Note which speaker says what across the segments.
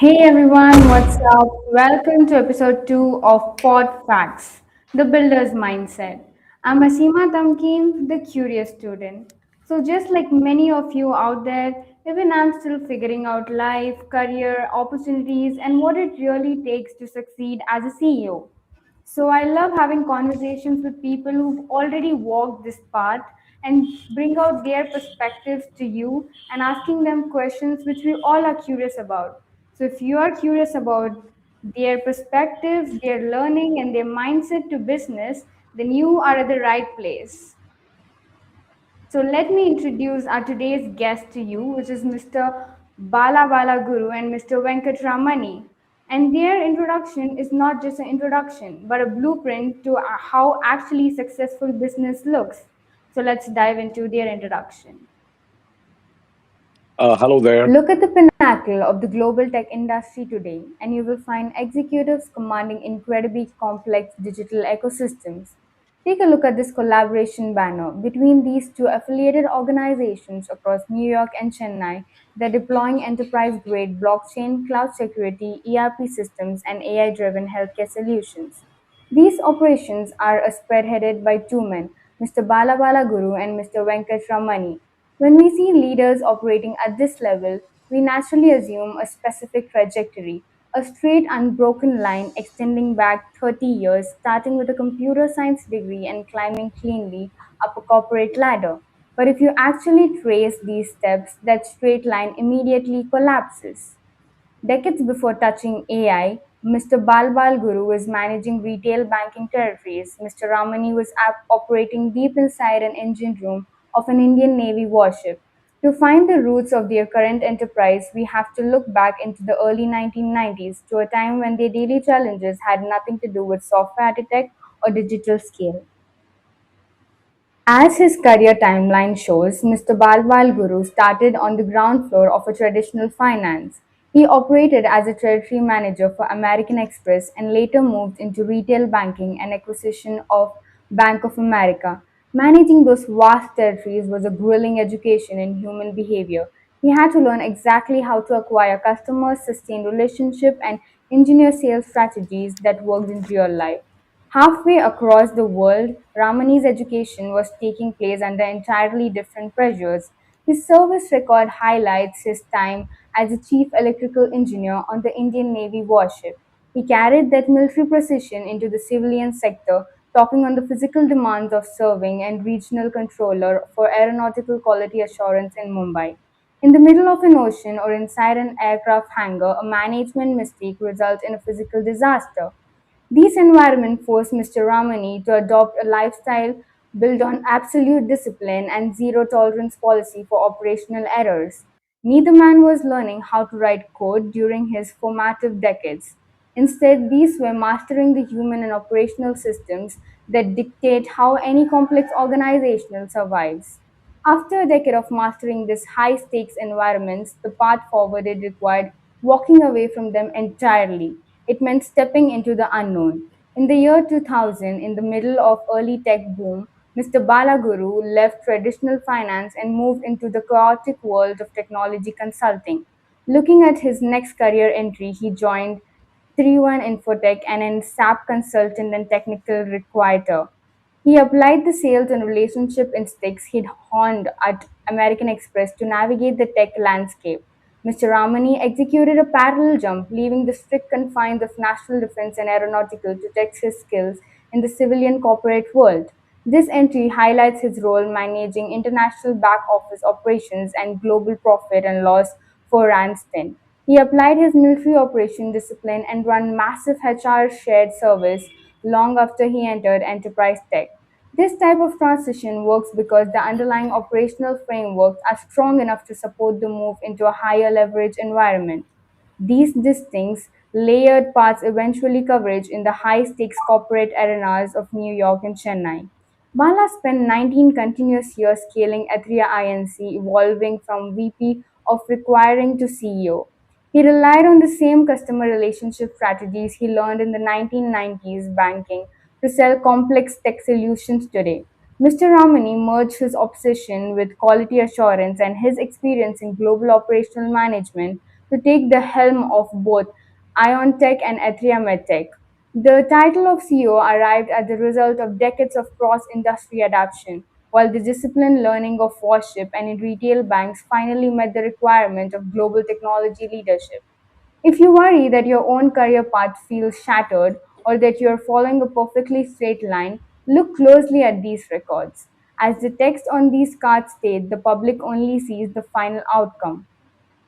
Speaker 1: Hey everyone, what's up? Welcome to episode 2 of Pod Facts, the builder's mindset. I'm Asima Tamkeen, the curious student. So, just like many of you out there, even I'm still figuring out life, career, opportunities, and what it really takes to succeed as a CEO. So I love having conversations with people who've already walked this path and bring out their perspectives to you and asking them questions which we all are curious about. So if you are curious about their perspectives, their learning, and their mindset to business, then you are at the right place. So let me introduce our today's guest to you, which is Mr. Bala Balaguru and Mr. Venkataramani. And their introduction is not just an introduction, but a blueprint to how actually successful business looks. So let's dive into their introduction.
Speaker 2: Hello there.
Speaker 1: Look at the pinnacle of the global tech industry today, and you will find executives commanding incredibly complex digital ecosystems. Take a look at this collaboration banner between these two affiliated organizations across New York and Chennai. They're deploying enterprise grade blockchain, cloud security, ERP systems, and AI driven healthcare solutions. These operations are spearheaded by two men, Mr. Bala Balaguru and Mr. Venkataramani. When we see leaders operating at this level, we naturally assume a specific trajectory, a straight, unbroken line extending back 30 years, starting with a computer science degree and climbing cleanly up a corporate ladder. But if you actually trace these steps, that straight line immediately collapses. Decades before touching AI, Mr. Balbal Guru was managing retail banking territories. Mr. Ramani was operating deep inside an engine room of an Indian Navy warship. To find the roots of their current enterprise, we have to look back into the early 1990s to a time when their daily challenges had nothing to do with software architect or digital scale. As his career timeline shows, Mr. Balwal Guru started on the ground floor of a traditional finance. He operated as a territory manager for American Express and later moved into retail banking and acquisition of Bank of America. Managing those vast territories was a grueling education in human behavior. He had to learn exactly how to acquire customers, sustain relationships, and engineer sales strategies that worked in real life. Halfway across the world, Ramani's education was taking place under entirely different pressures. His service record highlights his time as a chief electrical engineer on the Indian Navy warship. He carried that military precision into the civilian sector, talking on the physical demands of serving and regional controller for aeronautical quality assurance in Mumbai. In the middle of an ocean or inside an aircraft hangar, a management mistake results in a physical disaster. This environment forced Mr. Ramani to adopt a lifestyle built on absolute discipline and zero tolerance policy for operational errors. Neither man was learning how to write code during his formative decades. Instead, these were mastering the human and operational systems that dictate how any complex organization survives. After a decade of mastering these high stakes environments, the path forward it required walking away from them entirely. It meant stepping into the unknown. In the year 2000, in the middle of early tech boom, Mr. Balaguru left traditional finance and moved into the chaotic world of technology consulting. Looking at his next career entry, he joined 3-1 Infotech and an SAP consultant and technical recruiter. He applied the sales and relationship instincts he'd honed at American Express to navigate the tech landscape. Mr. Ramani executed a parallel jump, leaving the strict confines of national defense and aeronautical to test his skills in the civilian corporate world. This entry highlights his role managing international back office operations and global profit and loss for Randstad. He applied his military operation discipline and ran massive HR shared service long after he entered enterprise tech. This type of transition works because the underlying operational frameworks are strong enough to support the move into a higher leverage environment. These distinct, layered paths eventually coverage in the high stakes corporate arenas of New York and Chennai. Bala spent 19 continuous years scaling Athreya Inc., evolving from VP of requiring to CEO. He relied on the same customer relationship strategies he learned in the 1990s banking to sell complex tech solutions today. Mr. Ramani merged his obsession with quality assurance and his experience in global operational management to take the helm of both Iontech and Athreya Medtech. The title of CEO arrived as the result of decades of cross-industry adoption, while the disciplined learning of warship and in retail banks finally met the requirement of global technology leadership. If you worry that your own career path feels shattered or that you are following a perfectly straight line, look closely at these records. As the text on these cards state, the public only sees the final outcome.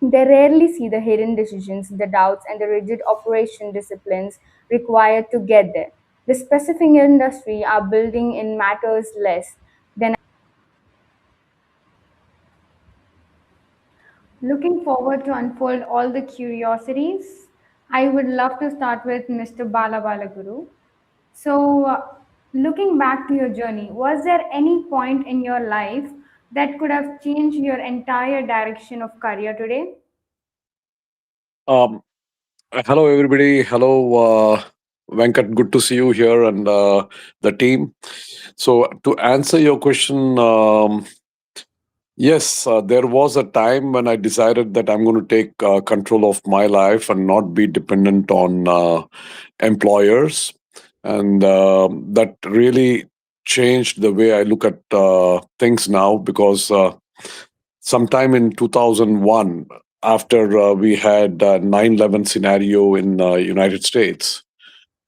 Speaker 1: They rarely see the hidden decisions, the doubts, and the rigid operation disciplines required to get there. The specific industry are building in matters less than. Looking forward to unfold all the curiosities. I would love to start with Mr. Bala Balaguru. So, looking back to your journey, was there any point in your life that could have changed your entire direction of career today?
Speaker 2: Um, Hello, everybody. Hello, Venkat. Good to see you here and the team. So, to answer your question, yes, there was a time when I decided that I'm going to take control of my life and not be dependent on employers. And that really changed the way I look at things now because sometime in 2001, after we had 9/11 scenario in United States,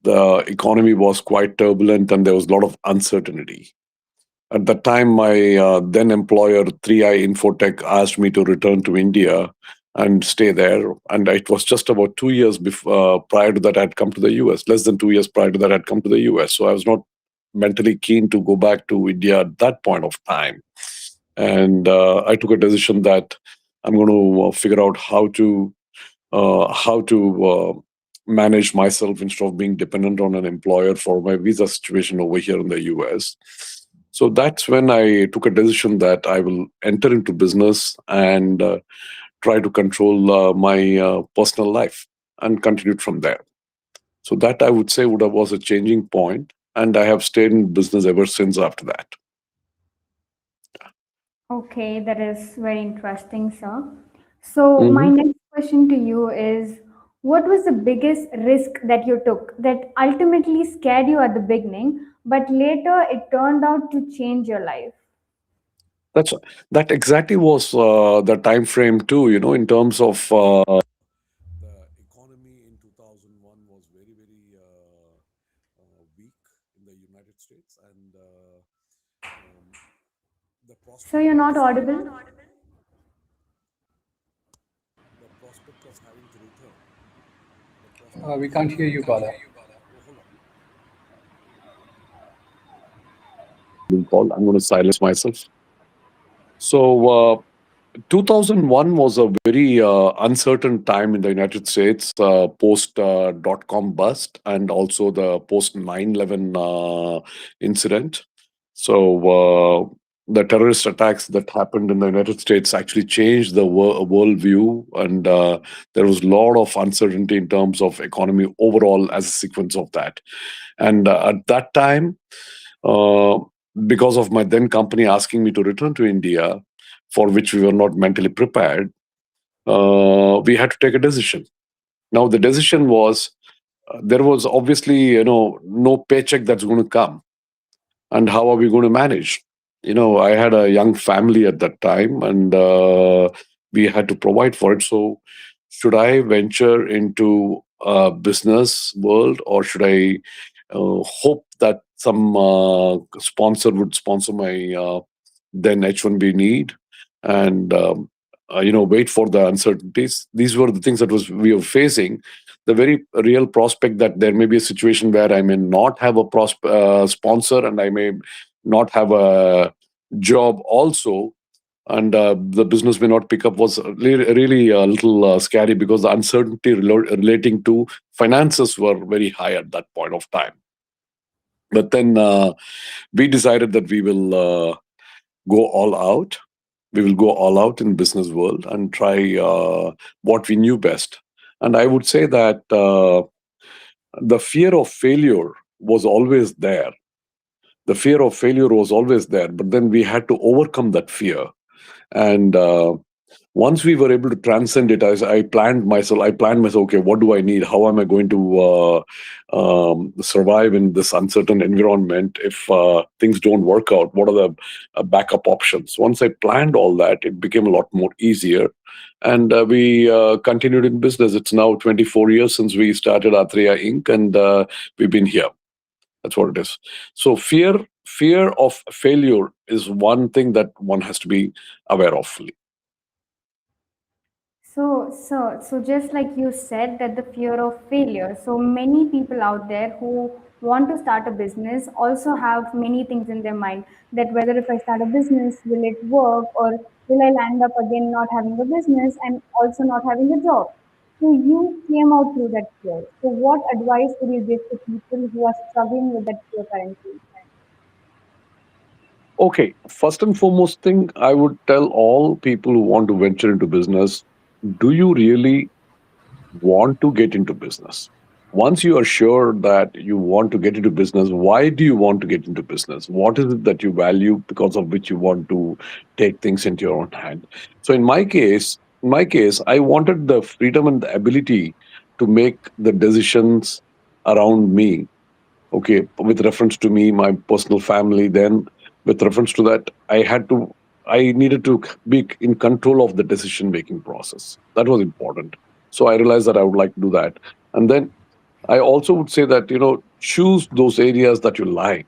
Speaker 2: the economy was quite turbulent and there was a lot of uncertainty. At that time, my then employer, 3i Infotech, asked me to return to India and stay there. And it was just about 2 years prior to that, I'd come to the US. Less than 2 years prior to that, I'd come to the US. So I was not mentally keen to go back to India at that point of time. And I took a decision that I'm going to figure out how to manage myself instead of being dependent on an employer for my visa situation over here in the US. So that's when I took a decision that I will enter into business and try to control my personal life and continued from there. So that I would say was a changing point, and I have stayed in business ever since after that.
Speaker 1: Okay, that is very interesting, sir. So, my
Speaker 2: Mhm.
Speaker 1: next question to you is, what was the biggest risk that you took that ultimately scared you at the beginning, but later it turned out to change your life?
Speaker 2: That's that exactly was the time frame too. In terms of the economy in 2001 was very, very weak in the United States, and um, the
Speaker 1: So,
Speaker 2: prospect
Speaker 1: you're
Speaker 2: of
Speaker 1: not audible?
Speaker 2: the prospect of having to return, the
Speaker 3: We
Speaker 2: prospect of
Speaker 3: can't hear you, Bala.
Speaker 2: oh, hold on. Being called, I'm going to silence myself. So, 2001 was a very uncertain time in the United States post dot-com bust and also the post 9/11 incident. So, the terrorist attacks that happened in the United States actually changed the world view, and there was a lot of uncertainty in terms of economy overall as a sequence of that. And at that time, uh, because of my then company asking me to return to India, for which we were not mentally prepared, we had to take a decision. Now, the decision was there was obviously, no paycheck that's going to come. And how are we going to manage? I had a young family at that time, and we had to provide for it. So, should I venture into a business world, or should I hope that some sponsor would sponsor my then H-1B need, and wait for the uncertainties? These were the things that was we were facing. The very real prospect that there may be a situation where I may not have a sponsor, and I may not have a job also, and the business may not pick up was really a little scary because the uncertainty relating to finances were very high at that point of time. But then we decided that we will go all out. We will go all out in business world and try what we knew best. And I would say that the fear of failure was always there. The fear of failure was always there, but then we had to overcome that fear. And Once we were able to transcend it, I planned myself, okay, what do I need? How am I going to survive in this uncertain environment if things don't work out? What are the backup options? Once I planned all that, it became a lot more easier. And we continued in business. It's now 24 years since we started Athreya Inc. And we've been here. That's what it is. So fear of failure is one thing that one has to be aware of.
Speaker 1: So just like you said, that the fear of failure. So many people out there who want to start a business also have many things in their mind, that whether if I start a business, will it work, or will I land up again not having a business and also not having a job? So you came out through that fear. So what advice would you give to people who are struggling with that fear currently?
Speaker 2: Okay, first and foremost thing I would tell all people who want to venture into business, do you really want to get into business? Once you are sure that you want to get into business, why do you want to get into business? What is it that you value because of which you want to take things into your own hand? So in my case, I wanted the freedom and the ability to make the decisions around me, okay, with reference to me, my personal family. Then with reference to that, I needed to be in control of the decision making process. That was important. So I realized that I would like to do that. And then I also would say that, choose those areas that you like,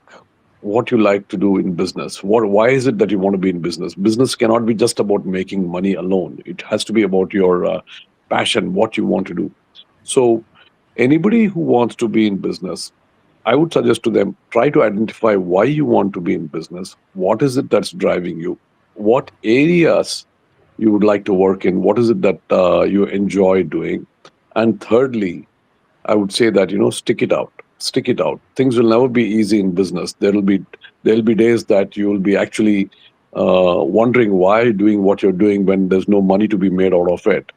Speaker 2: what you like to do in business. Why is it that you want to be in business? Business cannot be just about making money alone. It has to be about your passion, what you want to do. So anybody who wants to be in business, I would suggest to them, try to identify why you want to be in business. What is it that's driving you? What areas you would like to work in? What is it that you enjoy doing? And thirdly, I would say that, stick it out. Stick it out. Things will never be easy in business. There'll be days that you will be actually wondering why doing what you're doing when there's no money to be made out of it,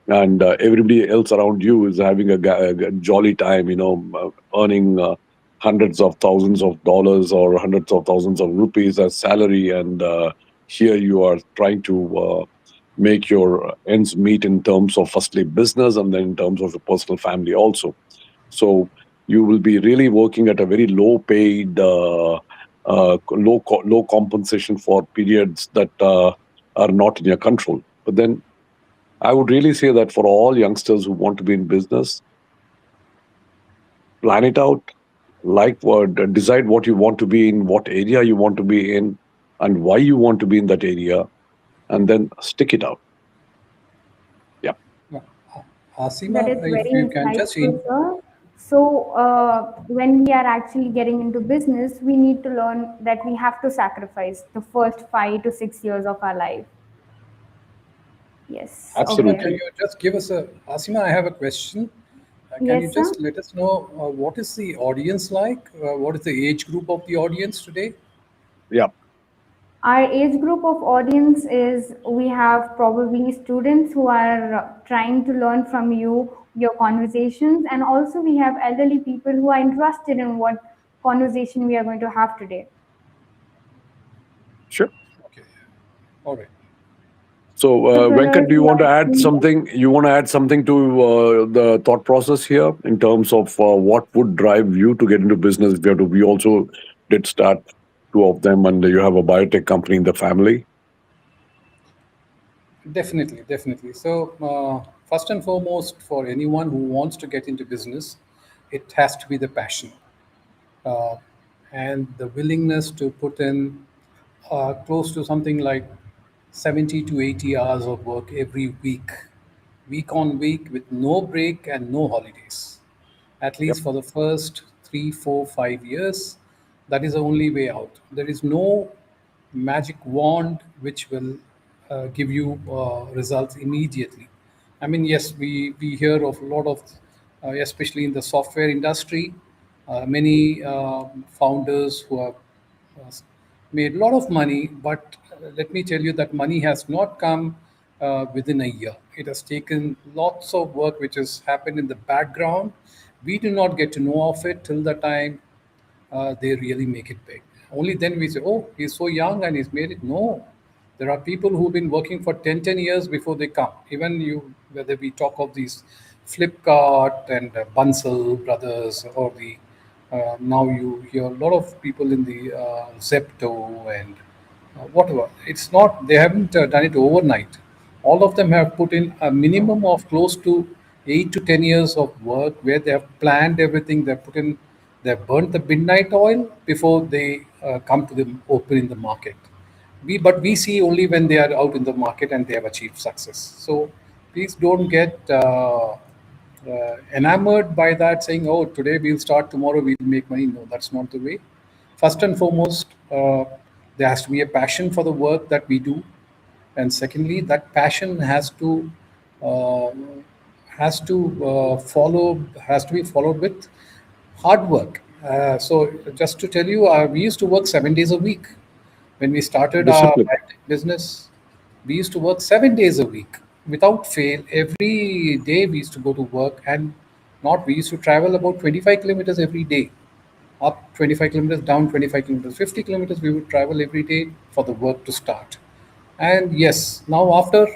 Speaker 2: and everybody else around you is having a jolly time, earning hundreds of thousands of dollars or hundreds of thousands of rupees as salary, and here you are trying to make your ends meet in terms of firstly business and then in terms of the personal family also. So you will be really working at a very low paid, low compensation for periods that are not in your control. But then I would really say that for all youngsters who want to be in business, plan it out, like what, decide what you want to be in, what area you want to be in, and why you want to be in that area, and then stick it out. Yeah,
Speaker 3: Yeah.
Speaker 1: That
Speaker 3: Asima,
Speaker 1: is very
Speaker 3: if you can just
Speaker 1: insightful, sir. So, when we are actually getting into business, we need to learn that we have to sacrifice the first 5 to 6 years of our life. Yes.
Speaker 3: Asima,
Speaker 1: Okay.
Speaker 3: can
Speaker 2: absolutely.
Speaker 3: you just give us a Asima? I have a question. Can you
Speaker 1: Yes, sir.
Speaker 3: just let us know what is the audience like? What is the age group of the audience today?
Speaker 2: Yeah,
Speaker 1: Our age group of audience is, we have probably students who are trying to learn from you, your conversations, and also we have elderly people who are interested in what conversation we are going to have today.
Speaker 2: sure.
Speaker 3: Okay, all right.
Speaker 2: So,
Speaker 1: So,
Speaker 2: Venkat,
Speaker 1: brothers
Speaker 2: do you
Speaker 1: who
Speaker 2: want to
Speaker 1: are
Speaker 2: add
Speaker 1: tuning in,
Speaker 2: something? You want to add something to the thought process here in terms of what would drive you to get into business? If you have to, we also did start two of them, and you have a biotech company in the family.
Speaker 3: Definitely, definitely. So, first and foremost, for anyone who wants to get into business, it has to be the passion uh, and the willingness to put in close to something like 70 to 80 hours of work every week on week, with no break and no holidays, at
Speaker 2: Yep.
Speaker 3: least for the first 3, 4, 5 years. That is the only way out. There is no magic wand which will give you results immediately. I mean, yes, we hear of a lot of, especially in the software industry, many founders who have uh, made a lot of money, but let me tell you that money has not come within a year. It has taken lots of work which has happened in the background. We do not get to know of it till the time they really make it big. Only then we say, oh, he's so young and he's made it. No, There are people who've been working for 10 years before they come. Even you, whether we talk of these Flipkart and Bansal brothers, or the now you hear a lot of people in the Zepto and whatever. It's not, they haven't done it overnight. All of them have put in a minimum of close to 8 to 10 years of work where they have planned everything. They've put in, they've burnt the midnight oil before they come to the open in the market. But we see only when they are out in the market and they have achieved success. So please don't get enamored by that, saying, "Oh, today we'll start, tomorrow we'll make money." No, that's not the way. First and foremost, there has to be a passion for the work that we do, and secondly, that passion uh, has to be followed with hard work. So just to tell you, we used to work 7 days a week when we started our
Speaker 2: Discipline.
Speaker 3: business. We used to work 7 days a week without fail. Every day we used to go to work, and not we used to travel about 25 kilometers every day, up 25 kilometers, down 25 kilometers, 50 kilometers. We would travel every day for the work to start. And yes, now after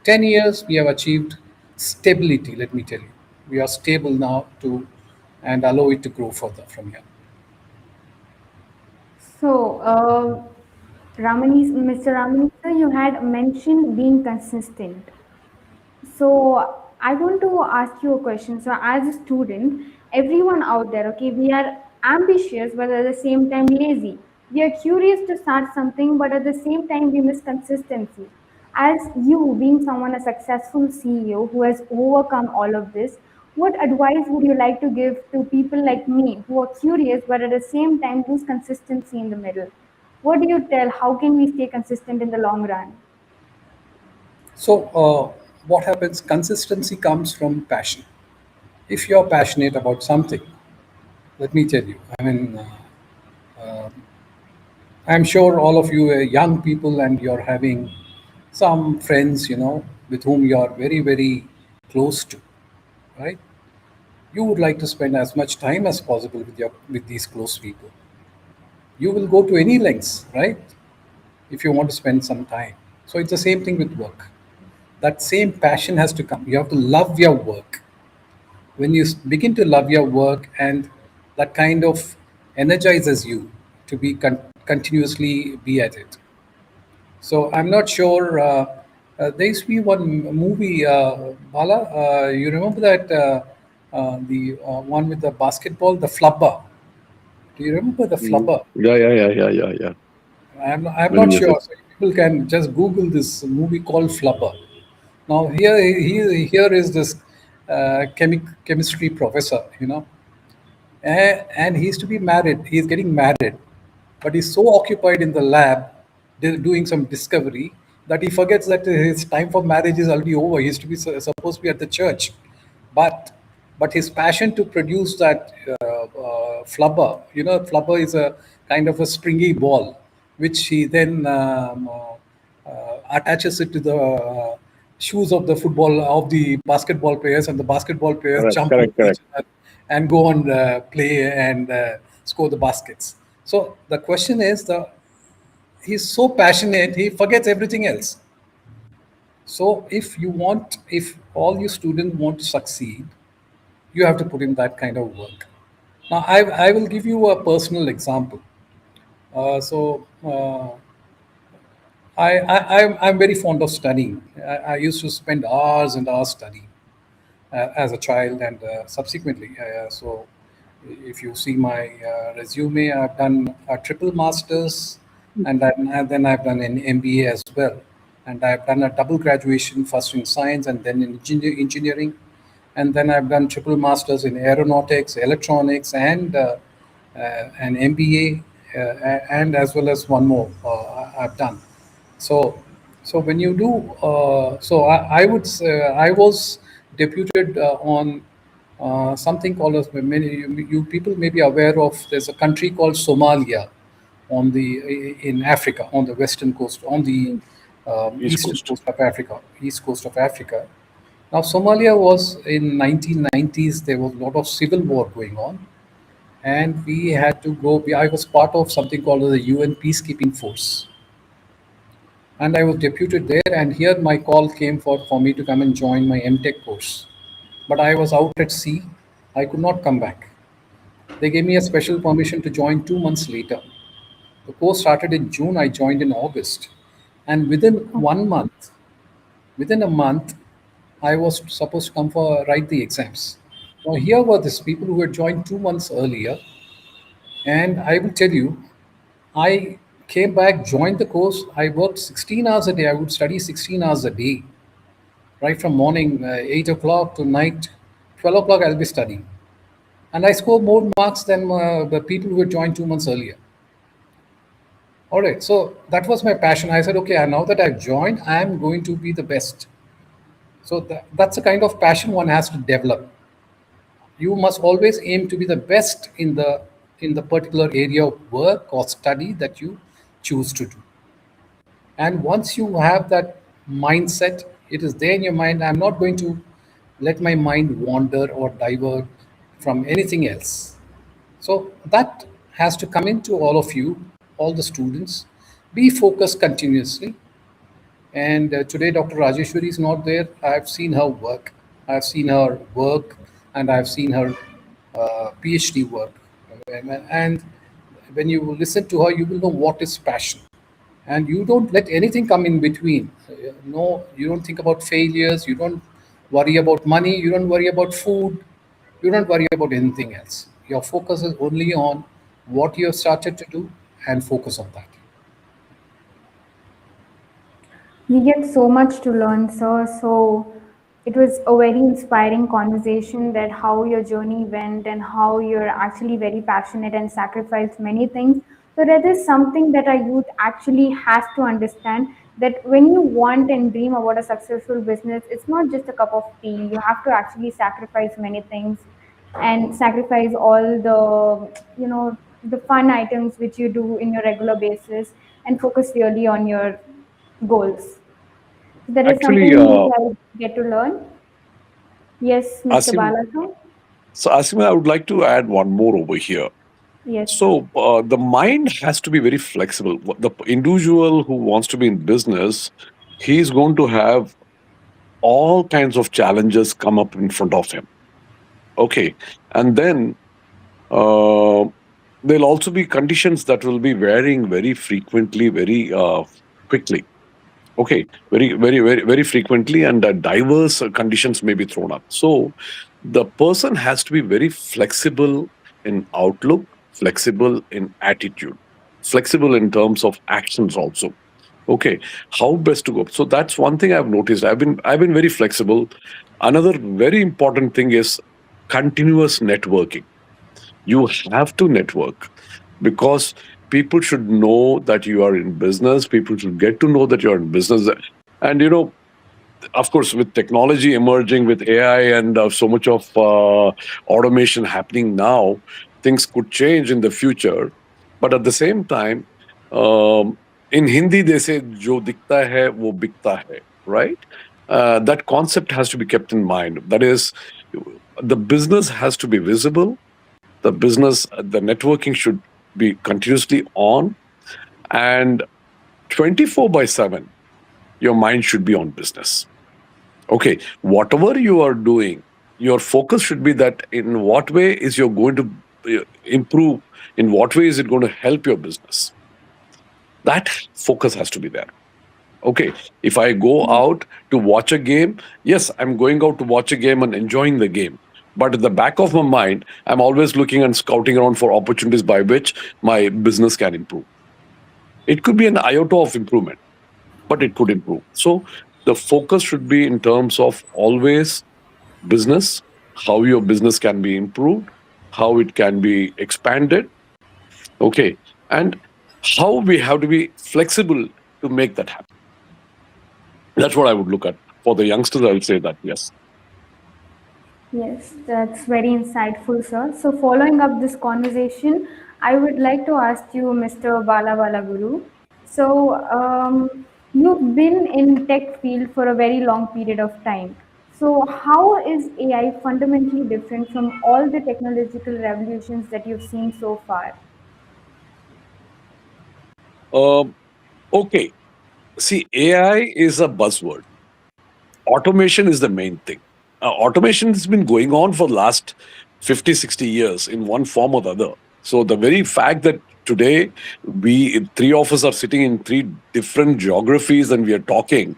Speaker 3: 10 years, we have achieved stability. Let me tell you, we are stable now to and allow it to grow further from here.
Speaker 1: So, Mr. Ramani, sir, you had mentioned being consistent. So I want to ask you a question. So as a student, everyone out there, okay, we are ambitious but at the same time lazy. We are curious to start something, but at the same time we miss consistency. As you being someone a successful CEO who has overcome all of this, what advice would you like to give to people like me who are curious but at the same time lose consistency in the middle? What do you tell? How can we stay consistent in the long run?
Speaker 3: So, what happens? Consistency comes from passion. If you're passionate about something, let me tell you, I mean, I'm sure all of you are young people and you're having some friends, with whom you are very, very close to, right? You would like to spend as much time as possible with these close people. You will go to any lengths, right? If you want to spend some time. So it's the same thing with work. That same passion has to come. You have to love your work. When you begin to love your work, and that kind of energizes you to be continuously be at it. So I'm not sure. There used to be one movie, Bala. You remember that the one with the basketball, the flubber. Do you remember the
Speaker 2: Mm.
Speaker 3: flubber?
Speaker 2: Yeah.
Speaker 3: I'm
Speaker 2: Many
Speaker 3: not
Speaker 2: years
Speaker 3: sure.
Speaker 2: ago.
Speaker 3: So people can just Google this movie called Flubber. Now here is this chemistry professor, and he's to be married. He's getting married, but he's so occupied in the lab doing some discovery that he forgets that his time for marriage is already over. He's to be supposed to be at the church, but his passion to produce that flubber. Flubber is a kind of a stringy ball, which he then attaches it to the shoes of the football of the basketball players, and the basketball players
Speaker 2: Correct,
Speaker 3: jump over
Speaker 2: correct,
Speaker 3: each
Speaker 2: correct.
Speaker 3: other and go on play and score the baskets. So the question is, he's so passionate he forgets everything else. So if all you students want to succeed, you have to put in that kind of work. Now I will give you a personal example. I'm very fond of studying. I used to spend hours and hours studying as a child, and subsequently. So, if you see my resume, I've done a triple masters, and then I've done an MBA as well, and I've done a double graduation, first in science and then in engineering, and then I've done triple masters in aeronautics, electronics, and an MBA, and as well as one more I've done. So, when you do, I would say I was deputed on something called as many you people may be aware of. There's a country called Somalia on the in Africa, on the western coast, on the
Speaker 2: East
Speaker 3: eastern
Speaker 2: Coast.
Speaker 3: coast of Africa, east coast of Africa. Now, Somalia was in 1990s. There was a lot of civil war going on, and we had to go. I was part of something called the UN peacekeeping force. and I was deputed there. And here my call came for me to come and join my MTech course. But I was out at sea. I could not come back. They gave me a special permission to join 2 months later. The course started in June. I joined in August, and within a month, I was supposed to come for write the exams. Now here were these people who had joined 2 months earlier, and I will tell you, I came back, joined the course. I worked 16 hours a day. I would study 16 hours a day, right from morning 8 o'clock to night 12 o'clock. I'll be studying. And I scored more marks than the people who had joined 2 months earlier. All right, so that was my passion. I said, okay, now that I've joined, I am going to be the best. So that's the kind of passion one has to develop. You must always aim to be the best in the particular area of work or study that you choose to do. And once you have that mindset, it is there in your mind. I'm not going to let my mind wander or divert from anything else. So that has to come into all of you, all the students. Be focused continuously. And today, Dr. Rajeshwari is not there. I've seen her work. I've seen her work, and I've seen her PhD work. And when you listen to her, you will know what is passion. And you don't let anything come in between. No, you don't think about failures. You don't worry about money. You don't worry about food. You don't worry about anything else. Your focus is only on what you have started to do and focus on that.
Speaker 1: We get so much to learn, sir. So it was a very inspiring conversation that how your journey went and how you're actually very passionate and sacrificed many things. So that is something that our youth actually has to understand that when you want and dream about a successful business, it's not just a cup of tea. You have to actually sacrifice many things and sacrifice all the fun items which you do in your regular basis and focus really on your goals. That is
Speaker 2: Actually,
Speaker 1: something which I get to learn. Yes, Mr.
Speaker 2: Asim,
Speaker 1: Balaka.
Speaker 2: I would like to add one more over here.
Speaker 1: Yes.
Speaker 2: So the mind has to be very flexible. The individual who wants to be in business, he's going to have all kinds of challenges come up in front of him. Okay, and then uh, there'll also be conditions that will be varying very frequently, very quickly. Okay, very frequently, and diverse conditions may be thrown up. So the person has to be very flexible in outlook, flexible in attitude, flexible in terms of actions also. Okay, how best to go? So that's one thing I've noticed. I've been very flexible. Another very important thing is continuous networking. You have to network because people should know that you are in business. People should get to know that you're in business. And of course, with technology emerging, with AI and so much of automation happening now, things could change in the future. But at the same time, um, in Hindi they say "Jo dikta hai, wo bikta hai," right? That concept has to be kept in mind. That is, the business has to be visible. The networking should be continuously on, and 24/7, your mind should be on business. Okay, whatever you are doing, your focus should be that in what way is you're going to improve, in what way is it going to help your business. That focus has to be there. Okay, if I go out to watch a game, yes, I'm going out to watch a game and enjoying the game. But at the back of my mind, I'm always looking and scouting around for opportunities by which my business can improve. It could be an iota of improvement, but it could improve. So the focus should be in terms of always business, how your business can be improved, how it can be expanded, okay, and how we have to be flexible to make that happen. That's what I would look at. For the youngsters, I would say that, yes.
Speaker 1: Yes, that's very insightful, sir. So, following up this conversation, I would like to ask you, Mr. Bala Balaguru. So, you've been in tech field for a very long period of time. So, how is AI fundamentally different from all the technological revolutions that you've seen so far?
Speaker 2: Um, okay. See, AI is a buzzword. Automation is the main thing. Automation has been going on for the last 50, 60 years in one form or the other. So the very fact that today we three of us are sitting in three different geographies and we are talking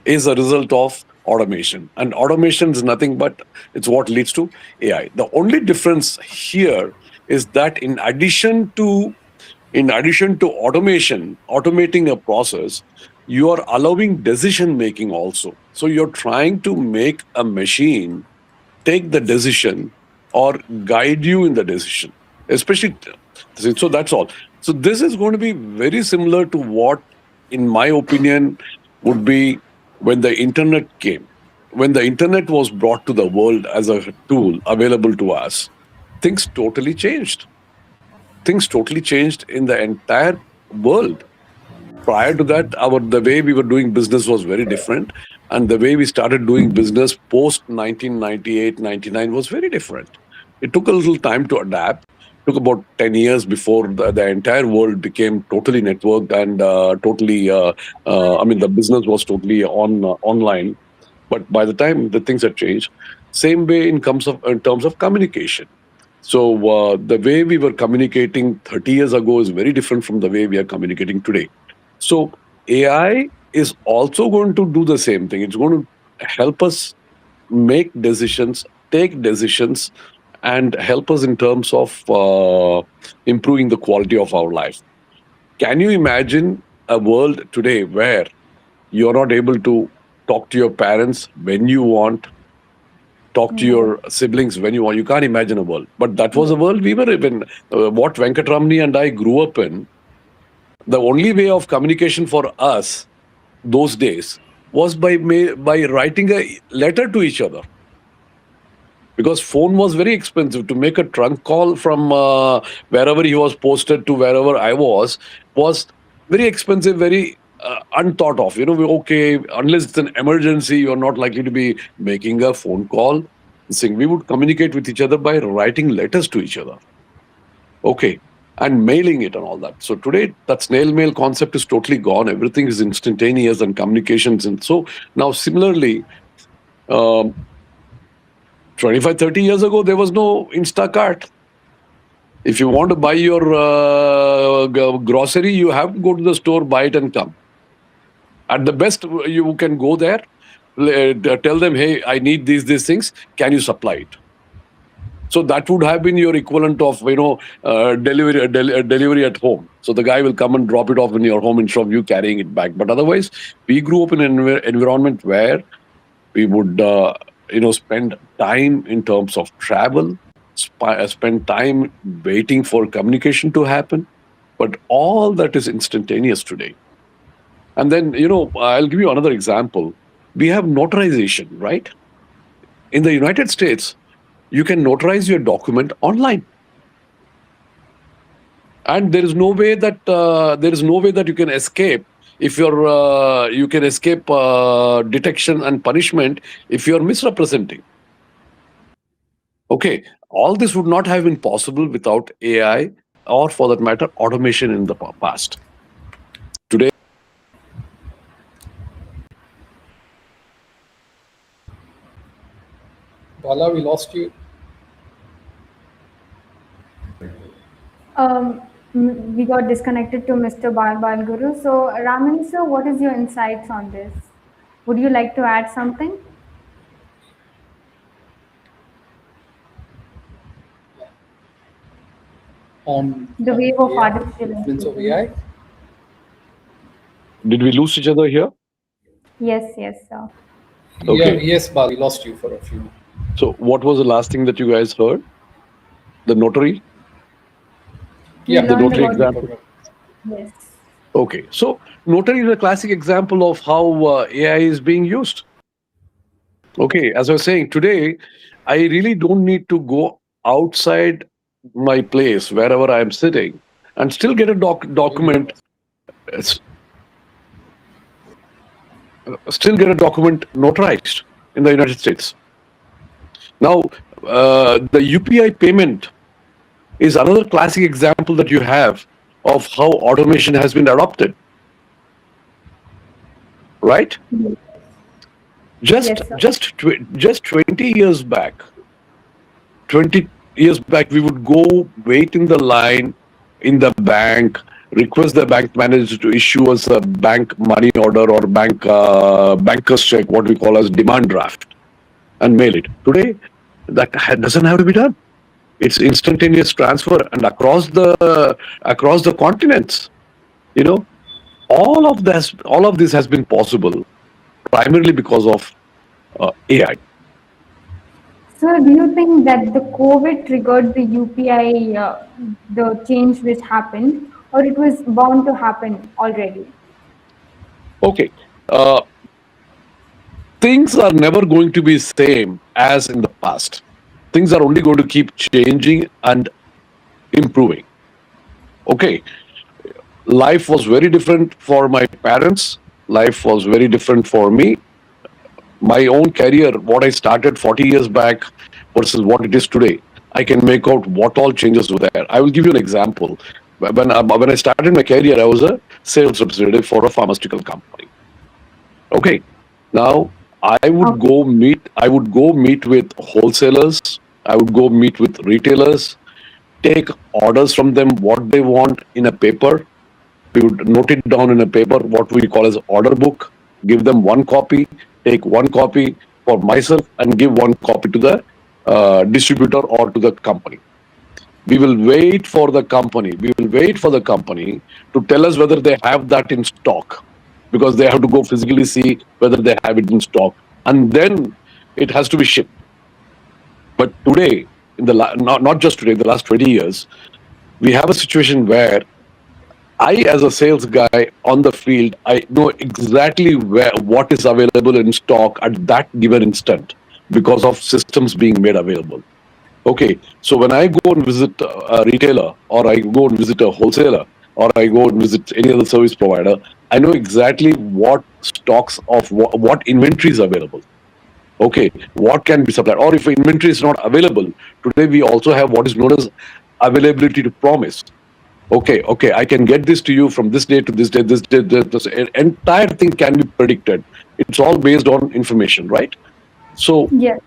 Speaker 2: is a result of automation. And automation is nothing but it's what leads to AI. The only difference here is that in addition to automation, automating a process, you are allowing decision making also. So you're trying to make a machine take the decision or guide you in the decision, especially. So that's all. So this is going to be very similar to what, in my opinion, would be when the internet came. When the internet was brought to the world as a tool available to us, things totally changed. Things totally changed in the entire world. Prior to that, the way we were doing business was very different, and the way we started doing business post 1998 99 was very different. It took a little time to adapt. It took about 10 years before the entire world became totally networked and totally the business was totally online. But by the time the things had changed, same way in terms of communication. So the way we were communicating 30 years ago is very different from the way we are communicating today. So AI is also going to do the same thing. It's going to help us make decisions, take decisions, and help us in terms of improving the quality of our life. Can you imagine a world today where you're not able to talk to your parents when you want, talk to
Speaker 1: No.
Speaker 2: your siblings when you want? You can't imagine a world. But that was a
Speaker 1: Yes.
Speaker 2: world we were in. What Venkataramani and I grew up in, the only way of communication for us those days was by writing a letter to each other, because phone was very expensive. To make a trunk call from wherever he was posted to wherever I was very expensive, very unthought of. Okay, unless it's an emergency, you're not likely to be making a phone call. Saying we would communicate with each other by writing letters to each other. Okay. And mailing it and all that. So today, that snail mail concept is totally gone. Everything is instantaneous and communications. And so now, similarly, um, 25, 30 years ago, there was no Instacart. If you want to buy your grocery, you have to go to the store, buy it, and come. At the best, you can go there, tell them, hey, I need these things. Can you supply it? So that would have been your equivalent of delivery at home. So the guy will come and drop it off in your home instead of you carrying it back. But otherwise, we grew up in an environment where we would spend time in terms of travel, spend time waiting for communication to happen. But all that is instantaneous today. And then I'll give you another example. We have notarization, right? In the United States, you can notarize your document online, and there is no way that you can escape. If you can escape detection and punishment if you're misrepresenting. Okay, all this would not have been possible without AI, or for that matter, automation in the past. Today,
Speaker 3: Bala, we lost you.
Speaker 1: We got disconnected to Mr. Bala Balaguru. So, Raman sir, what is your insights on this? Would you like to add something?
Speaker 3: On
Speaker 1: The wave of
Speaker 3: AI,
Speaker 1: artificial
Speaker 3: influence of
Speaker 1: intelligence.
Speaker 3: AI.
Speaker 2: did we lose each other here?
Speaker 1: Yes, yes, sir.
Speaker 3: Yeah,
Speaker 2: Okay.
Speaker 3: yes, Bala, we lost you for a few.
Speaker 2: So, what was the last thing that you guys heard? The notary,
Speaker 1: We
Speaker 3: Yeah,
Speaker 2: the
Speaker 1: learned
Speaker 2: notary
Speaker 1: about
Speaker 3: notary
Speaker 1: the
Speaker 2: example.
Speaker 3: program.
Speaker 1: yes.
Speaker 2: Okay. So, notary is a classic example of how AI is being used. Okay. As I was saying, today, I really don't need to go outside my place, wherever I'm sitting, and still get a document, s- still get a document notarized in the United States. Now, the UPI payment is another classic example that you have of how automation has been adopted. right?
Speaker 1: Yes,
Speaker 2: Just
Speaker 1: yes, sir.
Speaker 2: just tw- just 20 years back, 20 years back, we would go wait in the line in the bank, request the bank manager to issue us a bank money order or banker's check, what we call as demand draft, and mail it. Today, that doesn't have to be done. It's instantaneous transfer and across the continents. You know, all of this has been possible primarily because of AI.
Speaker 1: So, do you think that the COVID triggered the UPI, the change which happened, or it was bound to happen already?
Speaker 2: Okay, uh, things are never going to be same as in the past. Things are only going to keep changing and improving. Okay, life was very different for my parents. Life was very different for me. My own career, what I started 40 years back versus what it is today, I can make out what all changes were there. I will give you an example. When I started my career, I was a sales representative for a pharmaceutical company. Okay, now
Speaker 1: Okay.
Speaker 2: I would go meet with wholesalers, I would go meet with retailers, take orders from them what they want in a paper. We would note it down in a paper, what we call as order book, give them one copy, take one copy for myself and give one copy to the distributor or to the company. We will wait for the company to tell us whether they have that in stock, because they have to go physically see whether they have it in stock, and then it has to be shipped. But today, not just today, the last 20 years, we have a situation where I, as a sales guy on the field, I know exactly what is available in stock at that given instant because of systems being made available. Okay, so when I go and visit a retailer, or I go and visit a wholesaler, or I go and visit any other service provider, I know exactly what stocks of what inventory is available. Okay, what can be supplied, or if inventory is not available, today we also have what is known as availability to promise. Okay, I can get this to you from this day to this day, this entire thing can be predicted. It's all based on information, right? So
Speaker 1: Yes.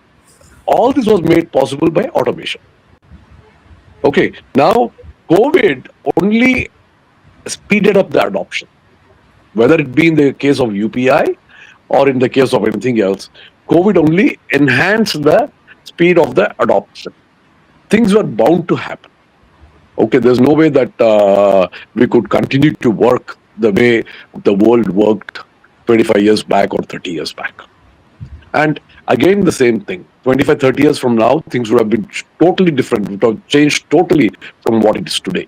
Speaker 2: all this was made possible by automation. Okay, now COVID only speeded up the adoption, whether it be in the case of UPI or in the case of anything else. COVID only enhanced the speed of the adoption. Things were bound to happen. Okay, there's no way that we could continue to work the way the world worked 25 years back or 30 years back. And again, the same thing. 25, 30 years from now, things would have been totally different, would have changed totally from what it is today.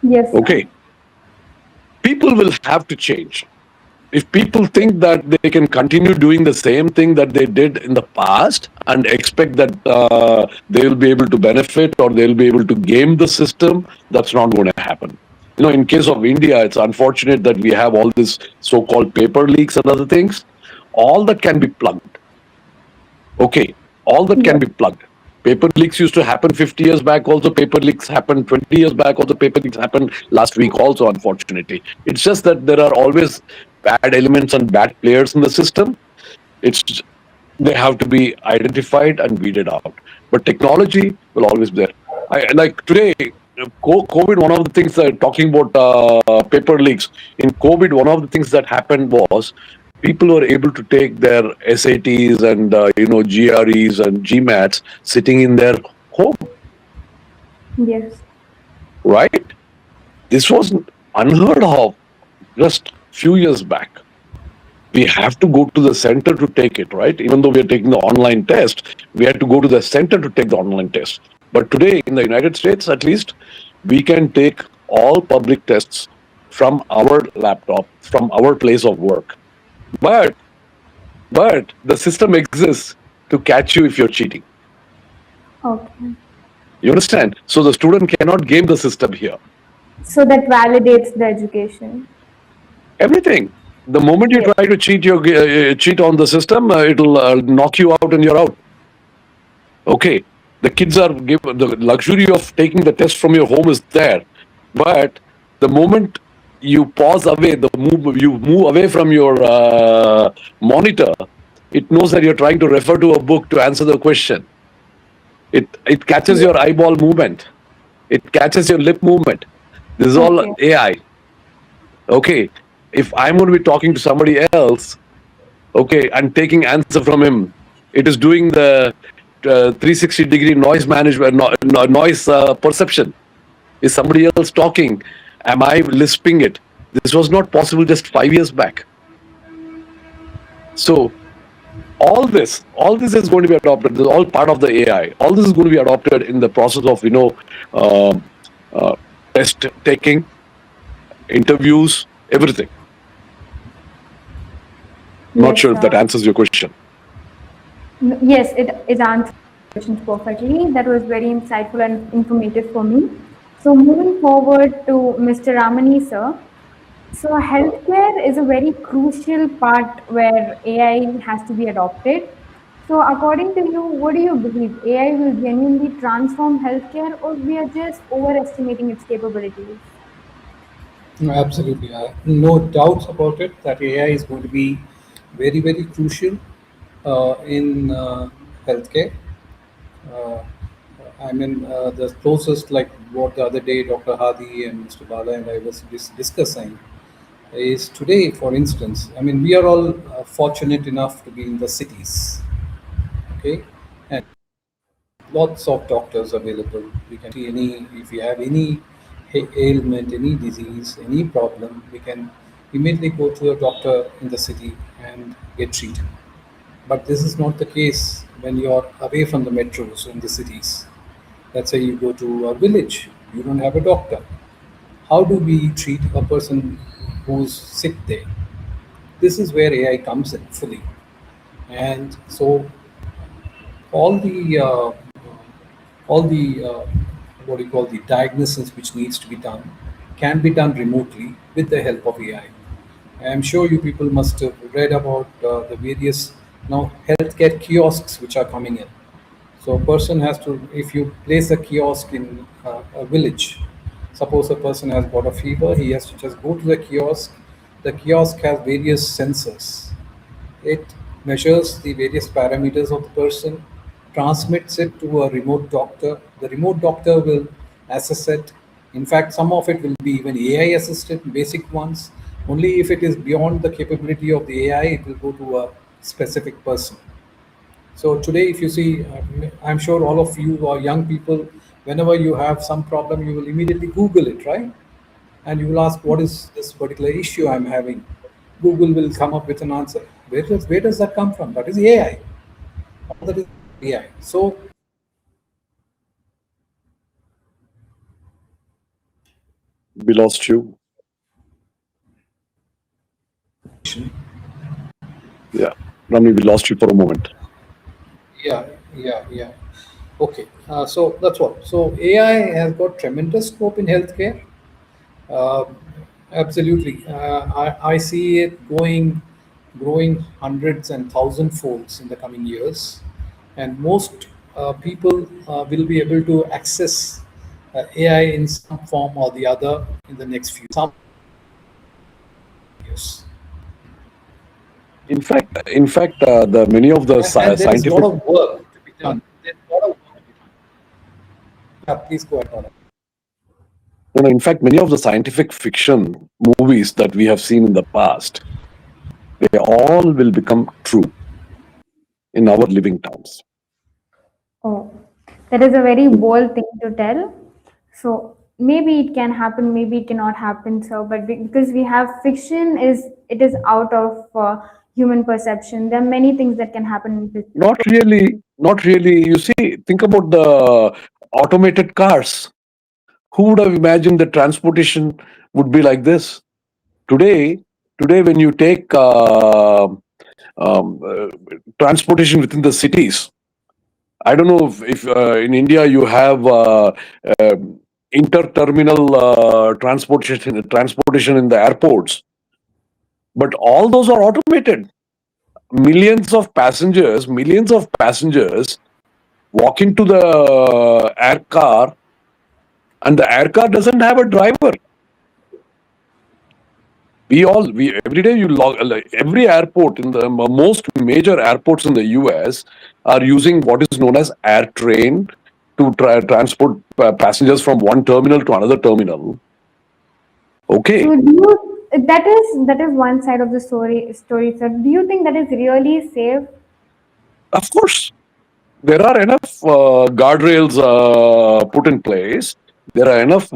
Speaker 1: Yes, sir.
Speaker 2: Okay, people will have to change. If people think that they can continue doing the same thing that they did in the past and expect that they will be able to benefit or they'll be able to game the system, that's not going to happen. You know, in case of India, it's unfortunate that we have all this so-called paper leaks and other things. All that can be plugged. Okay, all that can
Speaker 1: Yes.
Speaker 2: be plugged. Paper leaks used to happen 50 years back, also paper leaks happened 20 years back, also paper leaks happened last week, also, unfortunately. It's just that there are always bad elements and bad players in the system. It's They have to be identified and weeded out. But technology will always be there. Like today, COVID, one of the things that talking about paper leaks, in COVID, one of the things that happened was people were able to take their SATs and GREs and GMATs sitting in their home,
Speaker 1: Yes.
Speaker 2: right? This was unheard of just few years back. We have to go to the center to take it, right? Even though we are taking the online test, we had to go to the center to take the online test. But today, in the United States at least, we can take all public tests from our laptop, from our place of work. But the system exists to catch you if you're cheating.
Speaker 1: Okay.
Speaker 2: You understand? So the student cannot game the system here.
Speaker 1: So that validates the education.
Speaker 2: Everything. The moment you
Speaker 1: Yes.
Speaker 2: try to cheat on the system, it'll knock you out and you're out. Okay, the kids are given the luxury of taking the test from your home is there, but the moment you pause away, you move away from your monitor, it knows that you're trying to refer to a book to answer the question. It catches
Speaker 1: Yes.
Speaker 2: your eyeball movement. It catches your lip movement. This is all
Speaker 1: Okay.
Speaker 2: AI. Okay. If I'm going to be talking to somebody else, okay, and taking answer from him, it is doing the 360-degree noise management, noise perception. Is somebody else talking? Am I lisping it? This was not possible just 5 years back. So all this is going to be adopted. This is all part of the AI. All this is going to be adopted in the process of um, uh, test taking, interviews, everything. Not
Speaker 1: Yes,
Speaker 2: sure if that answers your question.
Speaker 1: yes, it answers questions perfectly. That was very insightful and informative for me. So moving forward to Mr. Ramani, sir. So healthcare is a very crucial part where AI has to be adopted. So according to you, what do you believe? AI will genuinely transform healthcare, or we are just overestimating its capabilities?
Speaker 3: No, absolutely. No doubts about it that AI is going to be very, very crucial in healthcare. Uh, the closest, like what the other day Dr. Hadi and Mr. Bala and I was discussing, is today, for instance. I mean, we are all fortunate enough to be in the cities, okay? And lots of doctors available. We can see any, if you have any ailment, any disease, any problem, we can immediately go to a doctor in the city and get treated. But this is not the case when you are away from the metros in the cities. Let's say you go to a village, you don't have a doctor. How do we treat a person who's sick there? This is where AI comes in fully. And so all the what do you call, the diagnosis which needs to be done can be done remotely with the help of AI. I'm sure you people must have read about the various now healthcare kiosks which are coming in. So a person has to, if you place a kiosk in a village, suppose a person has got a fever, he has to just go to the kiosk. The kiosk has various sensors. It measures the various parameters of the person, transmits it to a remote doctor. The remote doctor will assess it. In fact, some of it will be even AI assisted, basic ones. Only if it is beyond the capability of the AI, it will go to a specific person. So today, if you see, I'm sure all of you are young people, whenever you have some problem, you will immediately Google it, right? And you will ask, what is this particular issue I'm having? Google will come up with an answer. Where does that come from? That is AI. All that is AI. So
Speaker 2: We lost you. Yeah. Rami, we lost you for a moment.
Speaker 3: yeah, yeah. Okay. So that's what. So AI has got tremendous scope in healthcare. Uh, Absolutely. I see it growing hundreds and thousand folds in the coming years. And most people will be able to access AI in some form or the other in the next few some years.
Speaker 2: In fact, the many of the
Speaker 3: And there is a lot
Speaker 2: scientific
Speaker 3: of work to be done. There's a lot of work to be done. Yeah, please go ahead, Donna.
Speaker 2: in fact, many of the scientific fiction movies that we have seen in the past, they all will become true in our living times.
Speaker 1: Oh, that is a very bold thing to tell. So maybe it can happen, maybe it cannot happen. So, but because we have fiction, is it is out of human perception. There are many things that can happen in fiction.
Speaker 2: Not really, not really. You see, think about the automated cars. Who would have imagined that transportation would be like this? Today, today, when you take um, uh, transportation within the cities, I don't know if in India you have inter-terminal transportation in the airports, but all those are automated. Millions of passengers walk into the air car, and the air car doesn't have a driver. We every day you log, like, every airport in the most major airports in the US are using what is known as air train to transport passengers from one terminal to another terminal. Okay,
Speaker 1: So do you that is one side of the story, sir. Do you think that is really safe?
Speaker 2: of course. There are enough guardrails put in place. There are enough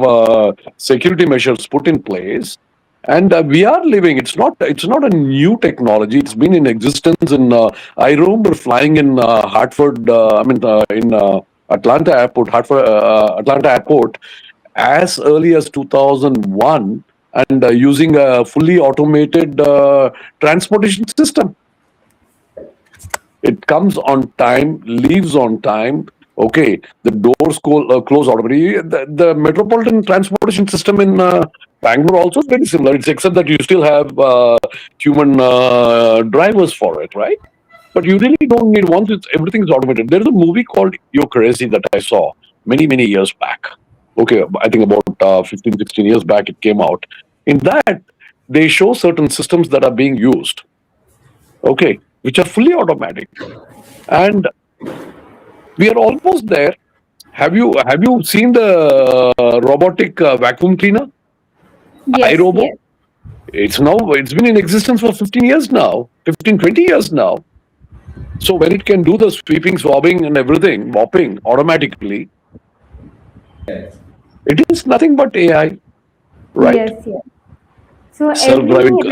Speaker 2: security measures put in place, and we are living. It's not a new technology. It's been in existence. I remember flying in Hartford. In Atlanta Airport, Atlanta Airport, as early as 2001, and using a fully automated transportation system. It comes on time, leaves on time. Okay, the doors close automatically. The metropolitan transportation system in Bangalore also is very similar. It's except that you still have human drivers for it, right? But you really don't need once everything is automated. There is a movie called York that I saw many years back. Okay, I think about 15, 16 years back it came out. In that, they show certain systems that are being used. Okay, which are fully automatic, and we are almost there. Have you seen the robotic vacuum cleaner,
Speaker 1: Yes,
Speaker 2: iRobo?
Speaker 1: yes.
Speaker 2: It's been in existence for 15 years now, 15, 20 years now. So when it can do the sweeping, swabbing, and everything, mopping automatically, it is nothing but AI, right?
Speaker 1: Yes, yes. So
Speaker 2: Self-driving car.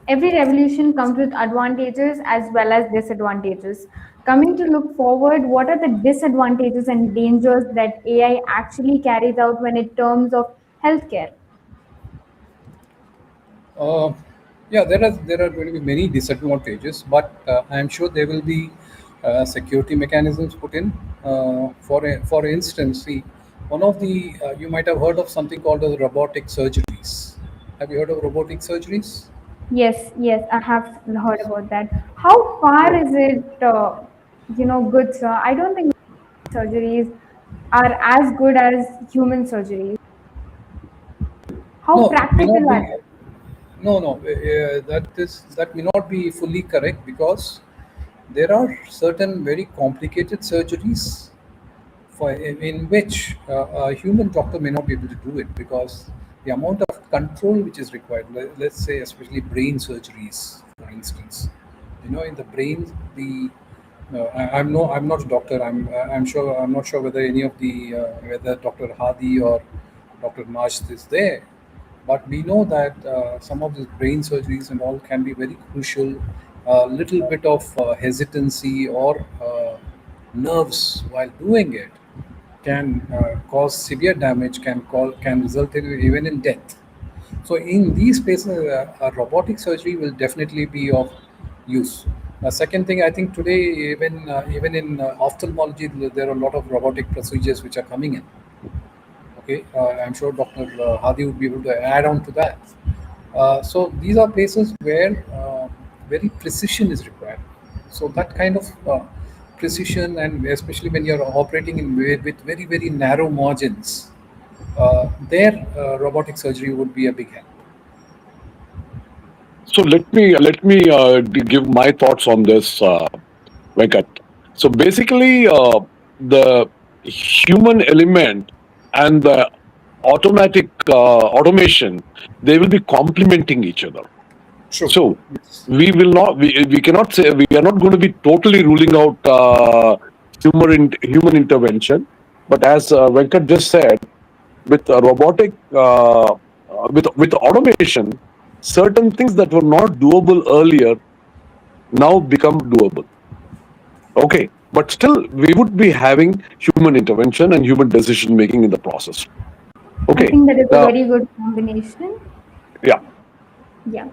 Speaker 1: every revolution comes with advantages as well as disadvantages. Coming to look forward, what are the disadvantages and dangers that AI actually carries out when it terms of healthcare?
Speaker 3: Uh, yeah, there are going to be many disadvantages, but I'm sure there will be security mechanisms put in. For instance, see, one of the you might have heard of something called as robotic surgeries. Have you heard of robotic surgeries?
Speaker 1: Yes, yes, I have heard about that. How far
Speaker 3: No,
Speaker 1: is it, good, sir? I don't think surgeries are as good as human surgeries. How
Speaker 3: no, it may
Speaker 1: practical
Speaker 3: not
Speaker 1: are
Speaker 3: be.
Speaker 1: they?
Speaker 3: No. That may not be fully correct because there are certain very complicated surgeries in which a human doctor may not be able to do it because the amount of control which is required, let's say especially brain surgeries, for instance, in the brain, I'm not a doctor. I'm not sure whether any of the whether Dr. Hadi or Dr. Majd is there, but we know that some of these brain surgeries and all can be very crucial. A little bit of hesitancy or nerves while doing it can cause severe damage, can result in even in death. So in these spaces, a robotic surgery will definitely be of use. Second thing, I think today even in ophthalmology, there are a lot of robotic procedures which are coming in. Okay, I'm sure Dr. Hadi would be able to add on to that. So these are places where very precision is required. So that kind of precision, and especially when you're operating with very narrow margins, there robotic surgery would be a big help.
Speaker 2: So let me give my thoughts on this, Venkat. So basically, the human element and the automatic automation, they will be complementing each other.
Speaker 3: True.
Speaker 2: So
Speaker 3: Yes.
Speaker 2: we cannot say, we are not going to be totally ruling out human intervention. But as Venkat just said, with robotic with automation, certain things that were not doable earlier now become doable. Okay, but still we would be having human intervention and human decision making in the process.
Speaker 1: I
Speaker 2: Okay,
Speaker 1: think that is a
Speaker 2: now,
Speaker 1: very good combination.
Speaker 2: yeah.
Speaker 1: Yeah.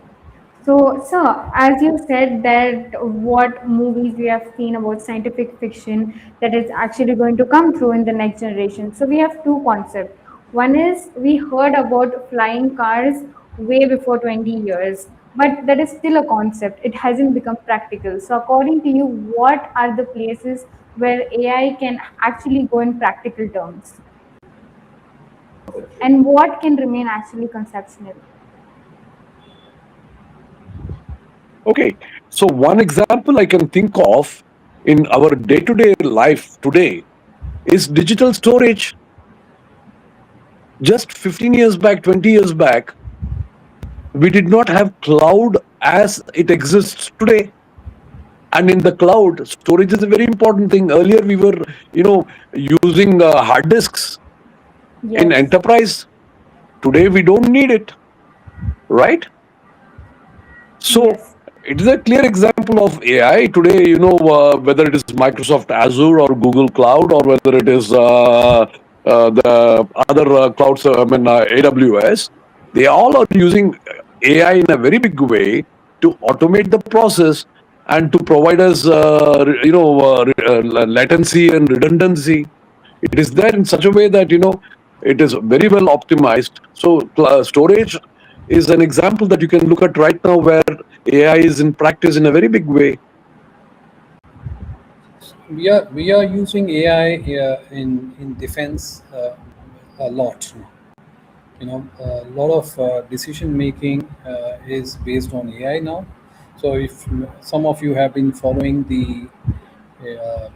Speaker 1: So, sir, as you said that what movies we have seen about scientific fiction that is actually going to come through in the next generation. So we have two concepts. One is we heard about flying cars way before 20 years, but that is still a concept. It hasn't become practical. So according to you, what are the places where AI can actually go in practical terms? And what can remain actually conceptual?
Speaker 2: Okay, so one example I can think of in our day-to-day life today is digital storage. Just 15 years back, 20 years back, we did not have cloud as it exists today. And in the cloud, storage is a very important thing. Earlier, we were, you know, using hard disks in
Speaker 1: Yes,
Speaker 2: enterprise. Today, we don't need it, right? So
Speaker 1: yes,
Speaker 2: it is a clear example of AI today. Whether it is Microsoft Azure or Google Cloud, or whether it is the other clouds, AWS, they all are using AI in a very big way to automate the process and to provide us, latency and redundancy. It is there in such a way that it is very well optimized. So storage is an example that you can look at right now, where AI is in practice in a very big way.
Speaker 3: We are using AI in defense a lot now. A lot of decision making is based on AI now. So if some of you have been following uh,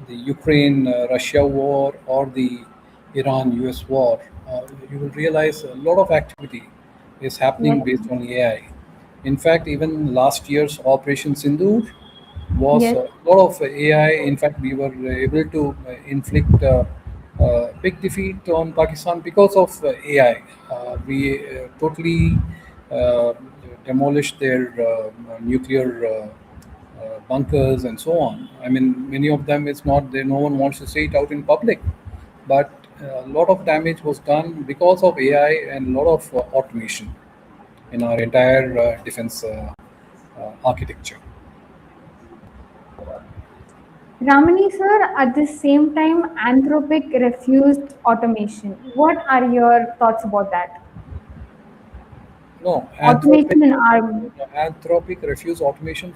Speaker 3: the Ukraine Russia war or the Iran US war, you will realize a lot of activity is happening
Speaker 1: yes,
Speaker 3: based on AI. In fact, even last year's Operation Sindoor was
Speaker 1: yes.
Speaker 3: a lot of AI. In fact, we were able to inflict big defeat on Pakistan because of AI. We totally uh, demolished their nuclear bunkers and so on. I mean, many of them it's not there. No one wants to say it out in public, but a lot of damage was done because of AI and a lot of automation in our entire defense architecture.
Speaker 1: Ramani sir, at the same time, Anthropic refused automation. What are your thoughts about that?
Speaker 3: No,
Speaker 1: Automation in army.
Speaker 3: Anthropic refused automation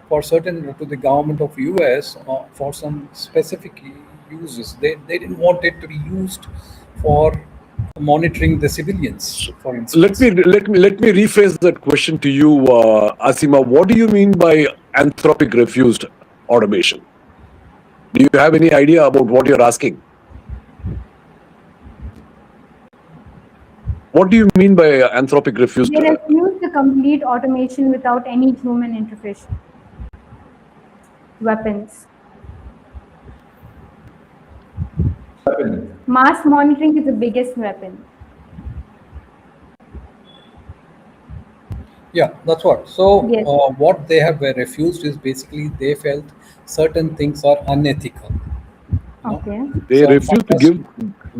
Speaker 3: for certain to the government of US for some specific uses. They didn't want it to be used for monitoring the civilians,
Speaker 2: So
Speaker 3: for
Speaker 2: let me
Speaker 3: instance.
Speaker 2: let me rephrase that question to you, Asima. What do you mean by Anthropic refused automation? Do you have any idea about what you're asking? What do you mean by Anthropic refused?
Speaker 1: They refused the complete automation without any human intervention. Weapons. Mass monitoring is the biggest weapon.
Speaker 3: Yeah, that's what. So
Speaker 1: Yes.
Speaker 3: what they have refused is basically they felt certain things are unethical. You know,
Speaker 1: Okay.
Speaker 2: They
Speaker 3: so
Speaker 2: refuse to give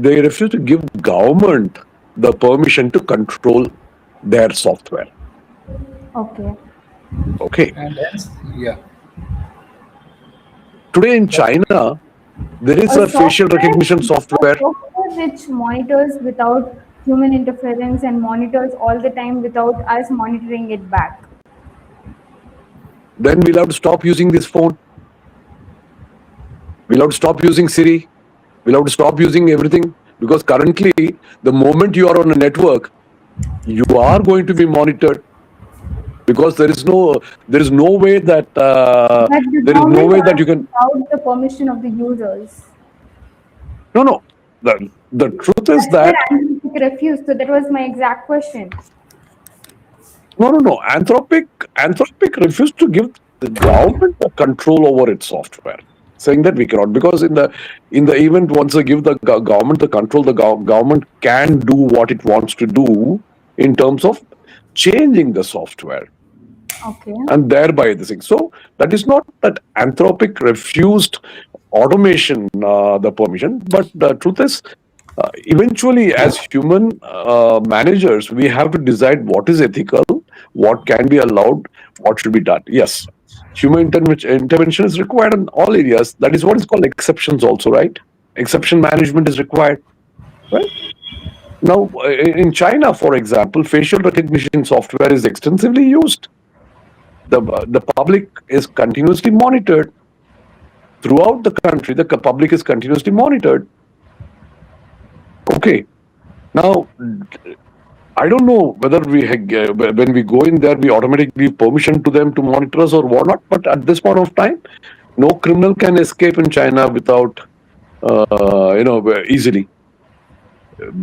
Speaker 2: they refuse to give government the permission to control their software.
Speaker 1: Okay.
Speaker 2: Okay.
Speaker 3: and hence, yeah,
Speaker 2: Today in
Speaker 3: that's
Speaker 2: China, there is a facial recognition
Speaker 1: A
Speaker 2: software.
Speaker 1: software which monitors without human interference and monitors all the time without us monitoring it back.
Speaker 2: Then we'll have to stop using this phone. We'll have to stop using Siri. We'll have to stop using everything, because currently, the moment you are on a network, you are going to be monitored, because there is no way that
Speaker 1: But the
Speaker 2: there is no
Speaker 1: government
Speaker 2: way that
Speaker 1: does
Speaker 2: you can.
Speaker 1: without the permission of the users.
Speaker 2: No, no. The truth is
Speaker 1: That's where
Speaker 2: that
Speaker 1: Anthropic refused. So that was my exact question.
Speaker 2: no, no, no. Anthropic refused to give the government the control over its software, saying that we cannot, because in the event, once they give the government the control, the government can do what it wants to do in terms of changing the software,
Speaker 1: Okay.
Speaker 2: and thereby the thing. So that is not that Anthropic refused automation the permission, but the truth is, eventually, as human managers, we have to decide what is ethical, what can be allowed, what should be done. Yes, human intervention is required in all areas. That is what is called exceptions, also, right? Exception management is required, right? Now, in China, for example, facial recognition software is extensively used. The public is continuously monitored throughout the country. The public is continuously monitored. Okay. Now, I don't know whether when we go in there, we automatically give permission to them to monitor us or whatnot. But at this point of time, no criminal can escape in China without, easily.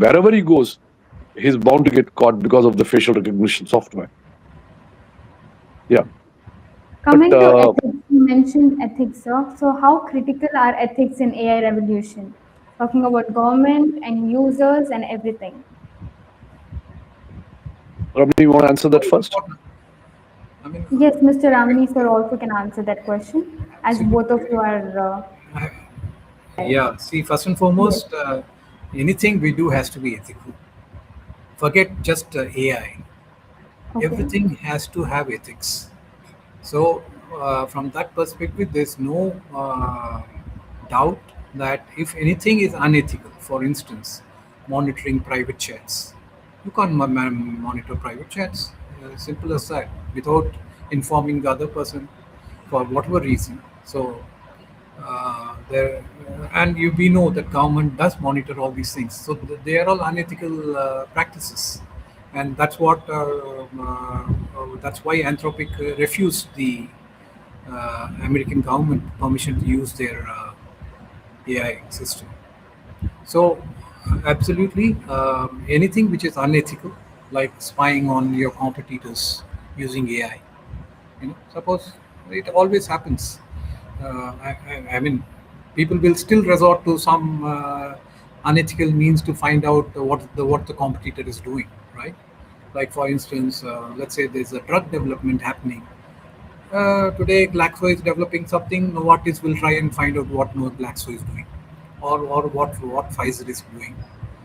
Speaker 2: Wherever he goes, he's bound to get caught because of the facial recognition software. Yeah, but
Speaker 1: Coming to ethics, you mentioned ethics, sir. So, how critical are ethics in AI revolution? Talking about government and users and everything.
Speaker 2: Ramani, you want to answer
Speaker 3: How
Speaker 2: that first?
Speaker 3: important? I mean,
Speaker 1: Yes, Mr. Ramani, sir, also can answer that question as
Speaker 3: see,
Speaker 1: both of you are.
Speaker 3: yeah, see, first and
Speaker 1: Yes.
Speaker 3: foremost, anything we do has to be ethical. Forget just AI.
Speaker 1: Okay.
Speaker 3: Everything has to have ethics. So, from that perspective, there's no doubt that if anything is unethical, for instance, monitoring private chats, you can't monitor private chats. Simple as that, without informing the other person for whatever reason. So, there and we know that government does monitor all these things, so they are all unethical practices, and that's why Anthropic refused the American government permission to use their AI system. So absolutely, anything which is unethical, like spying on your competitors using AI, suppose it always happens. I mean, people will still resort to some unethical means to find out what the competitor is doing, right? Like for instance, let's say there's a drug development happening. Today, Glaxo is developing something. Novartis will try and find out what no Glaxo is doing, or what Pfizer is doing.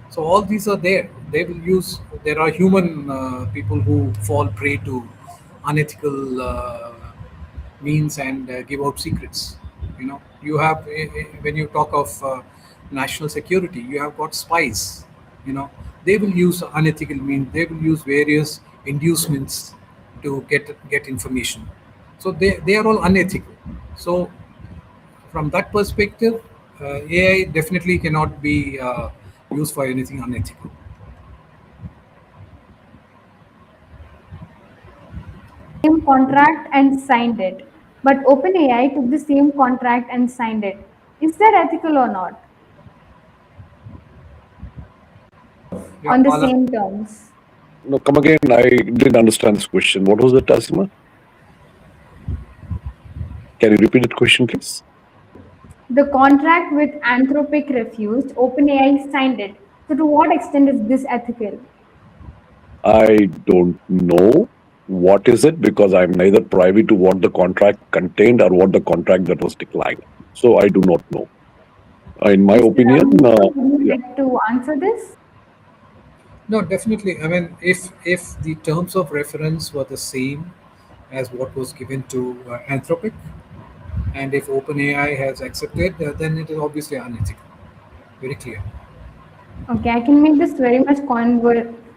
Speaker 3: So all these are there. They will use. There are human people who fall prey to unethical means and give out secrets. You have when you talk of national security, you have got spies. You know, they will use unethical means. They will use various inducements to get information. So they are all unethical. So from that perspective, AI definitely cannot be used for anything unethical.
Speaker 1: Same contract and signed it. But OpenAI took the same contract and signed it. Is that ethical or not?
Speaker 3: Yeah,
Speaker 1: On the
Speaker 3: Bala.
Speaker 1: same terms.
Speaker 2: No, come again. I didn't understand this question. What was the Tasima? Can you repeat that question, please?
Speaker 1: The contract with Anthropic refused, OpenAI signed it. So, to what extent is this ethical?
Speaker 2: I don't know what is it because I'm neither privy to what the contract contained or what the contract that was declined. So I do not know. In my
Speaker 1: Mr.
Speaker 2: opinion,
Speaker 1: Ramani, sir, would you
Speaker 2: yeah,
Speaker 1: like to answer this?
Speaker 3: No, definitely. I mean, if the terms of reference were the same as what was given to Anthropic, and if OpenAI has accepted, then it is obviously unethical. Very clear.
Speaker 1: Okay, I can make this very much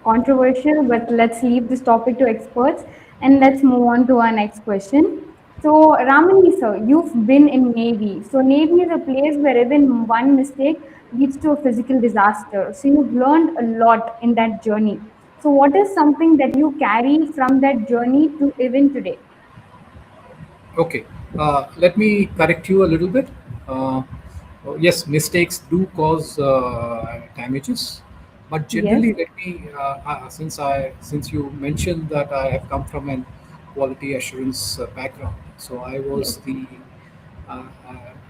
Speaker 1: controversial, but let's leave this topic to experts and let's move on to our next question. So, Ramani sir, you've been in Navy. So, Navy is a place where even one mistake leads to a physical disaster. So, you've learned a lot in that journey. So, what is something that you carry from that journey to even today?
Speaker 3: Okay, let me correct you a little bit. Uh, yes, mistakes do cause damages, but
Speaker 1: Yes,
Speaker 3: generally, let me since you mentioned that I have come from an quality assurance background, so
Speaker 1: yes.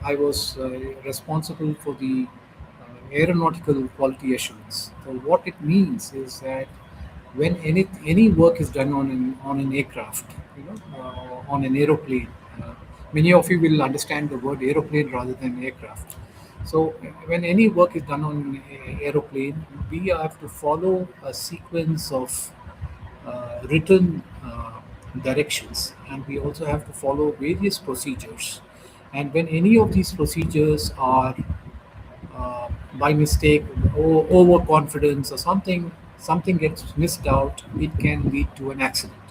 Speaker 3: I was responsible for the aeronautical quality assurance. So what it means is that when any work is done on an aircraft, on an aeroplane, many of you will understand the word aeroplane rather than aircraft. So when any work is done on an aeroplane, we have to follow a sequence of written directions, and we also have to follow various procedures. And when any of these procedures are by mistake or overconfidence or something gets missed out, it can lead to an accident,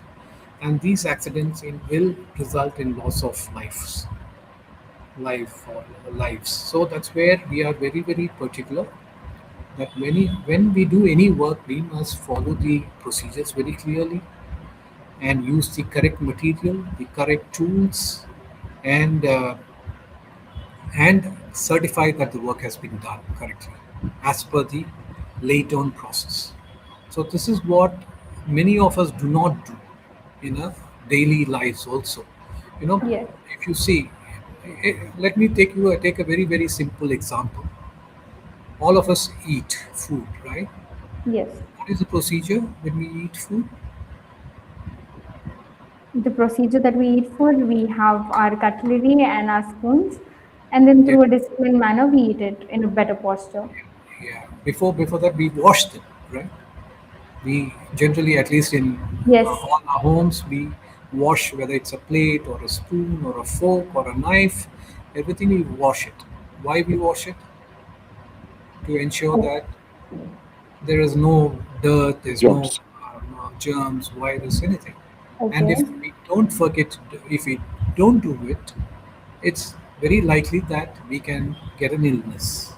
Speaker 3: and these accidents will result in loss of life or lives. So that's where we are very very particular. that when we do any work, we must follow the procedures very clearly and use the correct material, the correct tools, and certify that the work has been done correctly as per the laid down process. So this is what many of us do not do in our daily lives also. You know,
Speaker 1: Yes.
Speaker 3: if you see, let me take a very very simple example. All of us eat food, right?
Speaker 1: Yes.
Speaker 3: What is the procedure when we eat food?
Speaker 1: The procedure that we eat food, we have our cutlery and our spoons, and then
Speaker 3: Yeah,
Speaker 1: through a disciplined manner, we eat it in a better posture.
Speaker 3: yeah. Before that, we wash them, right? We generally, at least in
Speaker 1: Yes.
Speaker 3: all our homes, we wash whether it's a plate or a spoon or a fork or a knife. Everything we wash it. Why we wash it? To ensure that there is no dirt, there's
Speaker 2: Jumps.
Speaker 3: no germs, virus, anything. And
Speaker 1: Okay.
Speaker 3: if we don't do it, it's very likely that we can get an illness.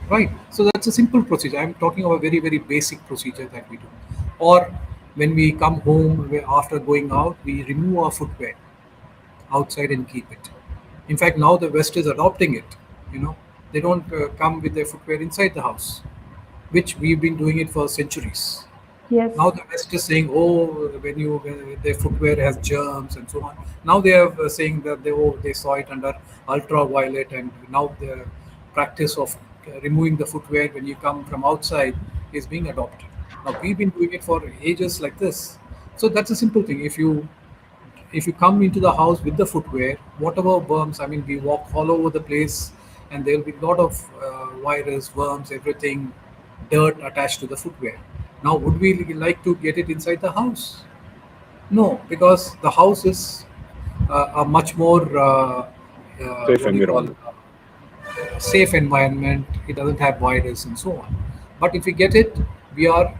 Speaker 3: Right. So that's a simple procedure. I'm talking about a very, very basic procedure that we do. Or when we come home after going out, we remove our footwear outside and keep it. In fact, now the West is adopting it. You know, they don't come with their footwear inside the house, which we've been doing it for centuries. Now
Speaker 1: Yes.
Speaker 3: the West is saying, oh, when their footwear has germs and so on. Now they are saying that they saw it under ultraviolet, and now the practice of removing the footwear when you come from outside is being adopted. Now we've been doing it for ages like this. So that's a simple thing. If you come into the house with the footwear, whatever worms, I mean, we walk all over the place, and there will be a lot of virus, worms, everything, dirt attached to the footwear. Now, would we like to get it inside the house? No, because the house is a much more
Speaker 2: Safe
Speaker 3: what do you call
Speaker 2: environment.
Speaker 3: safe environment. It doesn't have virus and so on. But if we get it, we are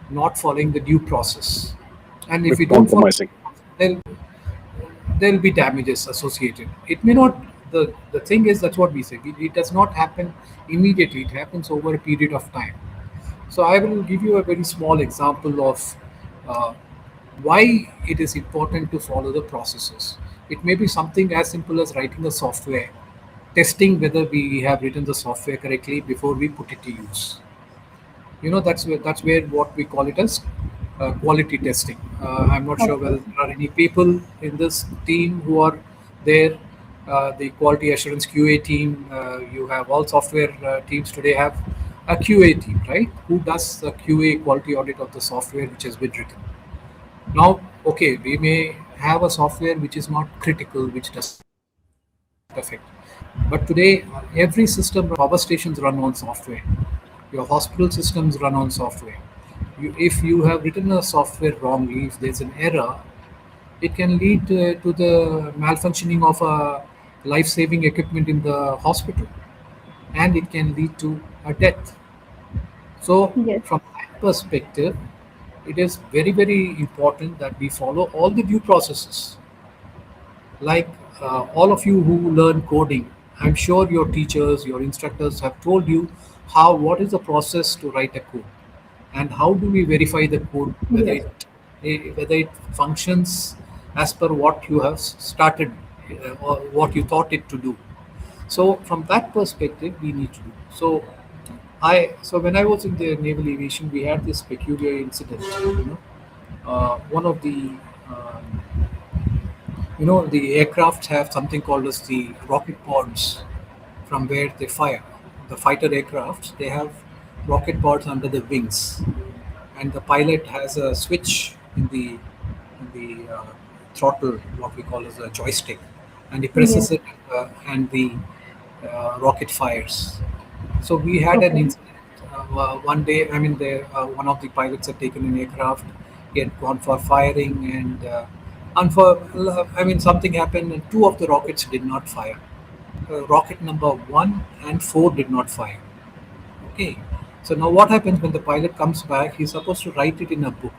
Speaker 3: not following the due process. And
Speaker 2: We're
Speaker 3: if we don't follow,
Speaker 2: compromising.
Speaker 3: then there'll be damages associated. It may not. The thing is, that's what we say. It does not happen immediately. It happens over a period of time. So I will give you a very small example of uh, why it is important to follow the processes. It may be something as simple as writing a software, testing whether we have written the software correctly before we put it to use. That's where what we call it as quality testing. I'm not sure whether
Speaker 1: Okay.
Speaker 3: there are any people in this team who are there. The quality assurance QA team. You have all software teams today have a QA team, right? Who does the QA quality audit of the software which has been written. Now, okay, we may have a software which is not critical, which doesn't affect. But today, every system, power stations run on software. Your hospital systems run on software. If you have written a software wrongly, if there's an error, it can lead to the malfunctioning of a life-saving equipment in the hospital, and it can lead to a death. So,
Speaker 1: Yes.
Speaker 3: from that perspective, it is very, very important that we follow all the due processes. Like all of you who learn coding, I'm sure your teachers, your instructors have told you what is the process to write a code, and how do we verify the code
Speaker 1: Yes.
Speaker 3: whether it functions as per what you have started or what you thought it to do. So from that perspective, we need to do. So when I was in the naval aviation, we had this peculiar incident. One of the the aircraft have something called as the rocket pods from where they fire. The fighter aircrafts, they have rocket pods under the wings, and the pilot has a switch in the throttle, what we call as a joystick, and he
Speaker 1: Yes.
Speaker 3: presses it, and the rocket fires. So we had an
Speaker 1: Okay.
Speaker 3: incident one day. I mean, one of the pilots had taken an aircraft. He had gone for firing, I mean, something happened, and two of the rockets did not fire. Rocket number 1 and 4 did not fire. Okay. So now what happens when the pilot comes back? He's supposed to write it in a book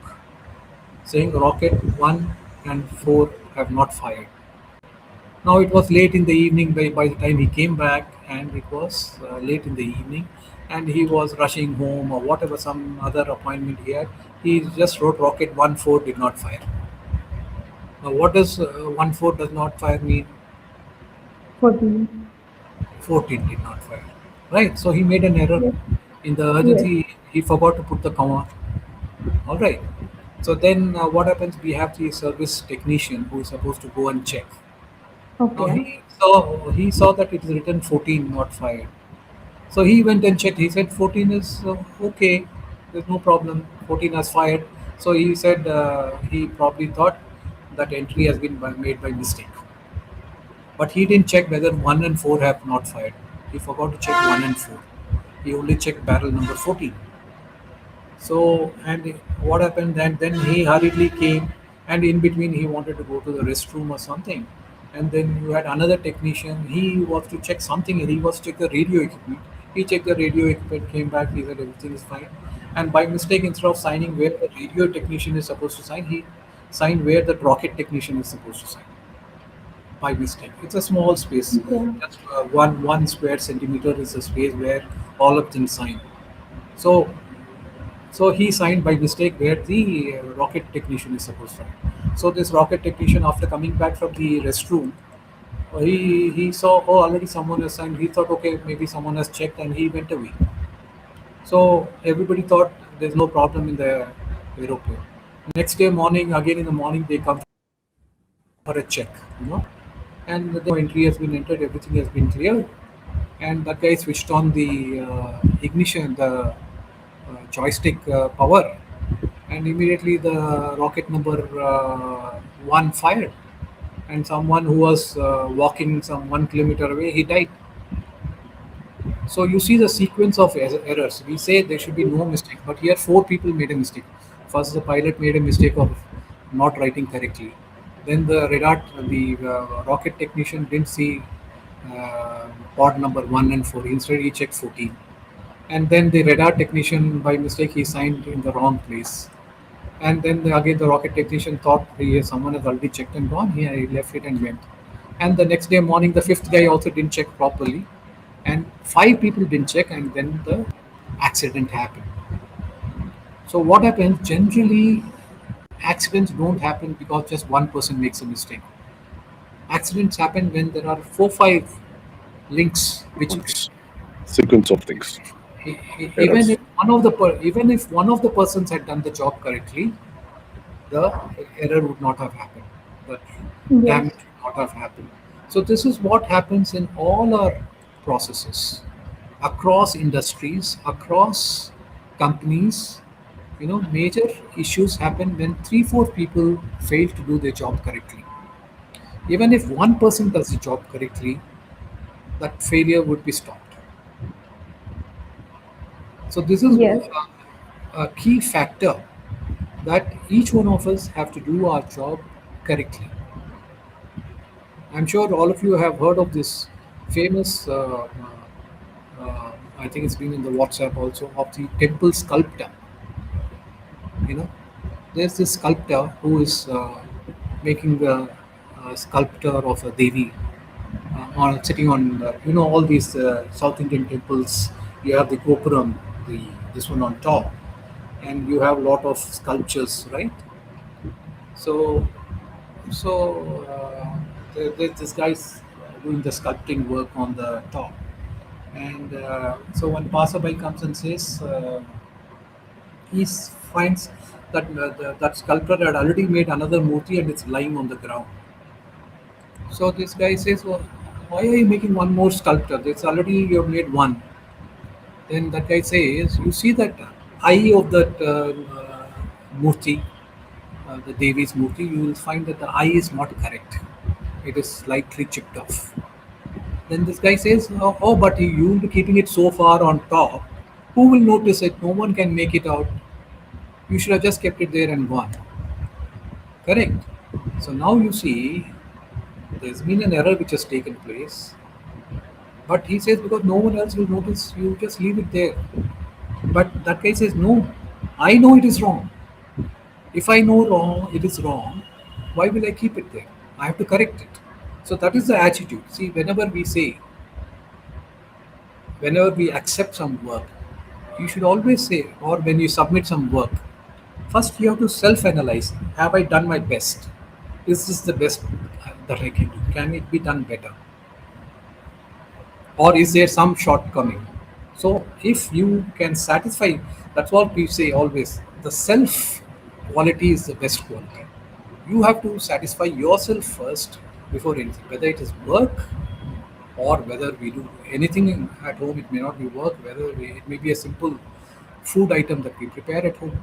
Speaker 3: saying rocket 1 and 4 have not fired. Now it was late in the evening by the time he came back, and it was late in the evening, and he was rushing home or whatever, some other appointment he had. He just wrote rocket 1-4 did not fire. Now, what does 1-4 does not fire mean?
Speaker 1: 14.
Speaker 3: 14 did not fire. Right? So he made an error.
Speaker 1: Yes.
Speaker 3: In the
Speaker 1: Yes.
Speaker 3: urgency, he forgot to put the comma. All right. So then what happens? We have the service technician who is supposed to go and check. Now
Speaker 1: Okay.
Speaker 3: he saw that it is written 14, not fired. So he went and checked. He said 14 is okay. There's no problem. 14 has fired. So he said he probably thought that entry has been made by mistake. But he didn't check whether 1 and 4 have not fired. He forgot to check 1 and 4. He only checked barrel number 14. So, and what happened then he hurriedly came, and in between he wanted to go to the restroom or something. And then you had another technician, he was to check something, and he was to check the radio equipment. He checked the radio equipment, came back, he said everything is fine. And by mistake, instead of signing where the radio technician is supposed to sign, he signed where the rocket technician is supposed to sign by mistake. It's a small space.
Speaker 1: Okay.
Speaker 3: Just one square centimeter is a space where all of them sign. So he signed by mistake where the rocket technician is supposed to sign. So this rocket technician, after coming back from the restroom, he saw, oh, already someone has signed. He thought, okay, maybe someone has checked, and he went away. So everybody thought there's no problem in the aeroplane. Next day morning, again in the morning, they come for a check, and the entry has been entered, everything has been cleared, and that guy switched on the ignition, the joystick power, and immediately the rocket number 1 fired, and someone who was walking some 1 kilometer away, he died. So you see the sequence of errors. We say there should be no mistake, but here four people made a mistake. First, the pilot made a mistake of not writing correctly. Then the rocket technician didn't see pod number 1 and 4. Instead, he checked 14. And then the radar technician, by mistake, he signed in the wrong place. And then again, the rocket technician thought someone has already checked and gone. He left it and went. And the next day morning, the fifth guy also didn't check properly, and five people didn't check, and then the accident happened. So what happens generally? Accidents don't happen because just one person makes a mistake. Accidents happen when there are 4 5 links which
Speaker 2: Links. Sequence of things.
Speaker 3: even
Speaker 2: Errors.
Speaker 3: if even if one of the persons had done the job correctly, the error would not have happened. The
Speaker 1: Yes.
Speaker 3: damage would not have happened. So this is what happens in all our processes, across industries, across companies. Major issues happen when 3 4 people fail to do their job correctly. Even if one person does the job correctly, that failure would be stopped. So this is
Speaker 1: Yes.
Speaker 3: a key factor, that each one of us have to do our job correctly. I'm sure all of you have heard of this famous, I think it's been in the WhatsApp also, of the temple sculptor. You know, there's this sculptor who is making the sculpture of a Devi, on sitting on all these South Indian temples. You have the Gopuram, the this one on top, and you have a lot of sculptures, right? So there's this guy's doing the sculpting work on the top, and so one passerby comes and says, he finds that that sculptor had already made another murti and it's lying on the ground. So this guy says, well, why are you making one more sculpture? It's already you have made one. Then that guy says, you see that eye of that murti, the Devi's murti, you will find that the eye is not correct. It is slightly chipped off. Then this guy says, oh, but you will be keeping it so far on top. Who will notice it? No one can make it out. You should have just kept it there and gone. Correct. So now you see there's been an error which has taken place. But he says, because no one else will notice, you just leave it there. But that guy says, no, I know it is wrong. If I know wrong, it is wrong, why will I keep it there? I have to correct it. So that is the attitude. See, whenever we accept some work, You should always say, or when you submit some work, first you have to self analyze. Have I done my best? Is this the best that I can do? Can it be done better? Or is there some shortcoming? So if you can satisfy, that's what we say always, the self quality is the best quality. You have to satisfy yourself first before anything, whether it is work or whether we do anything at home. It may not be work, it may be a simple food item that we prepare at home.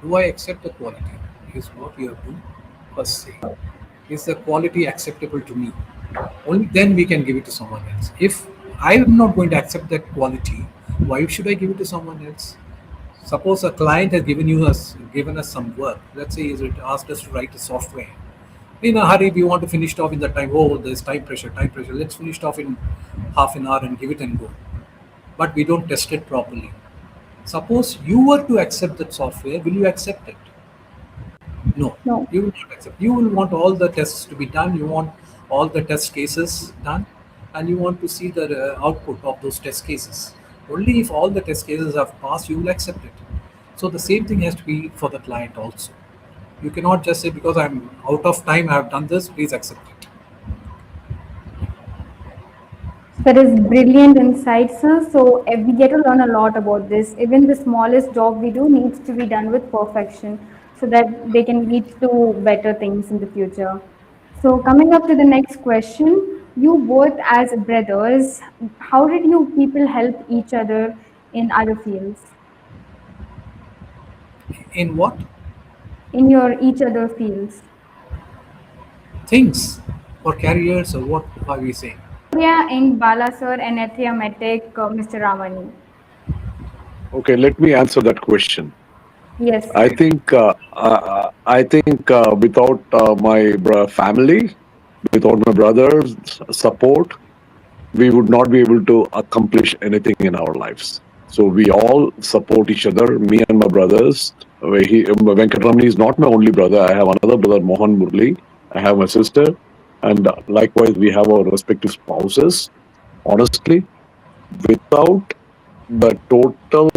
Speaker 3: Do I accept the quality? Is what you have to first say. Is the quality acceptable to me? Only then we can give it to someone else. If I am not going to accept that quality, why should I give it to someone else? Suppose a client has given us some work. Let's say he's asked us to write a software. In a hurry, we want to finish it off in that time. Oh, there's time pressure, time pressure. Let's finish it off in half an hour and give it and go. But we don't test it properly. Suppose you were to accept that software, will you accept it? No,
Speaker 1: No.
Speaker 3: you will not accept. You will want all the tests to be done. You want all the test cases done, and you want to see the output of those test cases. Only if all the test cases have passed, you will accept it. So the same thing has to be for the client also. You cannot just say because I'm out of time, I have done this. Please accept it.
Speaker 1: That is brilliant insight, sir. So we get to learn a lot about this. Even the smallest job we do needs to be done with perfection so that they can lead to better things in the future. So coming up to the next question, you both as brothers, how did you people help each other in other fields?
Speaker 3: In what
Speaker 1: In your each other fields?
Speaker 3: things or careers or what are we saying?
Speaker 1: Athreya Inc, Bala sir, and Athreya Metek, Mr. Ramani.
Speaker 2: Okay, let me answer that question.
Speaker 1: Yes,
Speaker 2: I
Speaker 1: sir.
Speaker 2: think without my family, without my brother's support, we would not be able to accomplish anything in our lives. So we all support each other. Me and my brothers. Venkataramani is not my only brother. I have another brother, Mohan Murli. I have my sister, and likewise we have our respective spouses. Honestly, without the total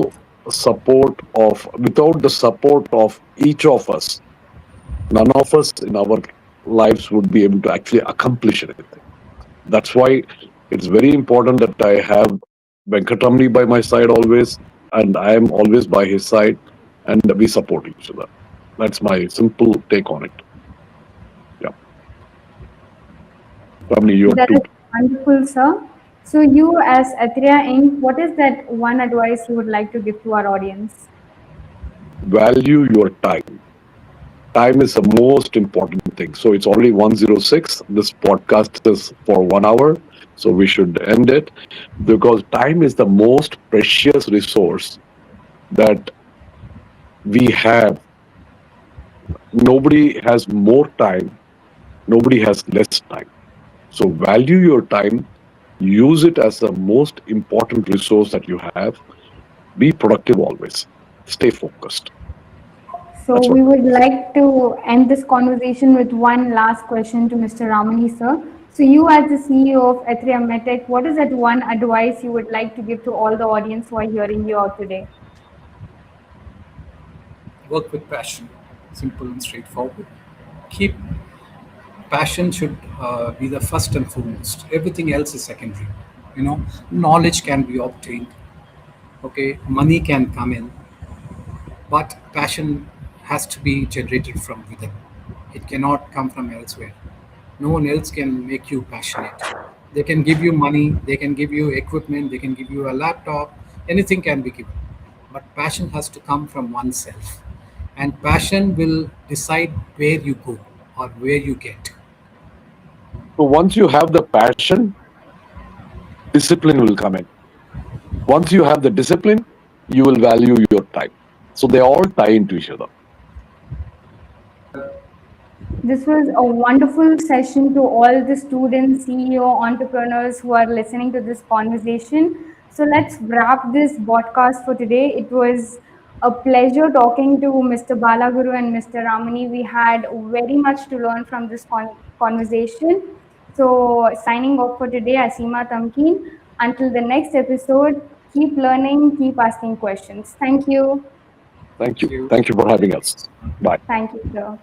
Speaker 2: without the support of each of us, none of us in our lives would be able to actually accomplish anything. That's why it's very important that I have Venkatramani by my side always, and I am always by his side, and we support each other. That's my simple take on it. Yeah, Ramani, you have
Speaker 1: That
Speaker 2: to
Speaker 1: is wonderful, sir. So, you as Athreya Inc., what is that one advice you would like to give to our audience?
Speaker 2: value your time. Time is the most important thing. So it's already 106. This podcast is for 1 hour. So we should end it because time is the most precious resource that we have. Nobody has more time, nobody has less time. So value your time, use it as the most important resource that you have. Be productive always, stay focused.
Speaker 1: So,
Speaker 2: That's what
Speaker 1: we would like to end this conversation with one last question to Mr. Ramani, sir. So, you as the CEO of Athreya Metek, what is that one advice you would like to give to all the audience who are hearing you out today?
Speaker 3: Work with passion, simple and straightforward. Keep passion should be the first and foremost. Everything else is secondary. Knowledge can be obtained. Okay, money can come in, but passion has to be generated from within. It cannot come from elsewhere. No one else can make you passionate. They can give you money, they can give you equipment, they can give you a laptop, anything can be given. But passion has to come from oneself. And passion will decide where you go or where you get.
Speaker 2: so once you have the passion, discipline will come in. Once you have the discipline, you will value your time. So they all tie into each other.
Speaker 1: This was a wonderful session to all the students, CEO, entrepreneurs who are listening to this conversation. So let's wrap this podcast for today. It was a pleasure talking to Mr. Balaguru and Mr. Ramani. We had very much to learn from this conversation. So signing off for today, Asima Tamkeen. Until the next episode, Keep learning, keep asking questions. Thank you.
Speaker 2: Thank
Speaker 3: Thank
Speaker 2: you.
Speaker 3: you.
Speaker 2: Thank you for having us. Bye.
Speaker 1: Thank you, sir.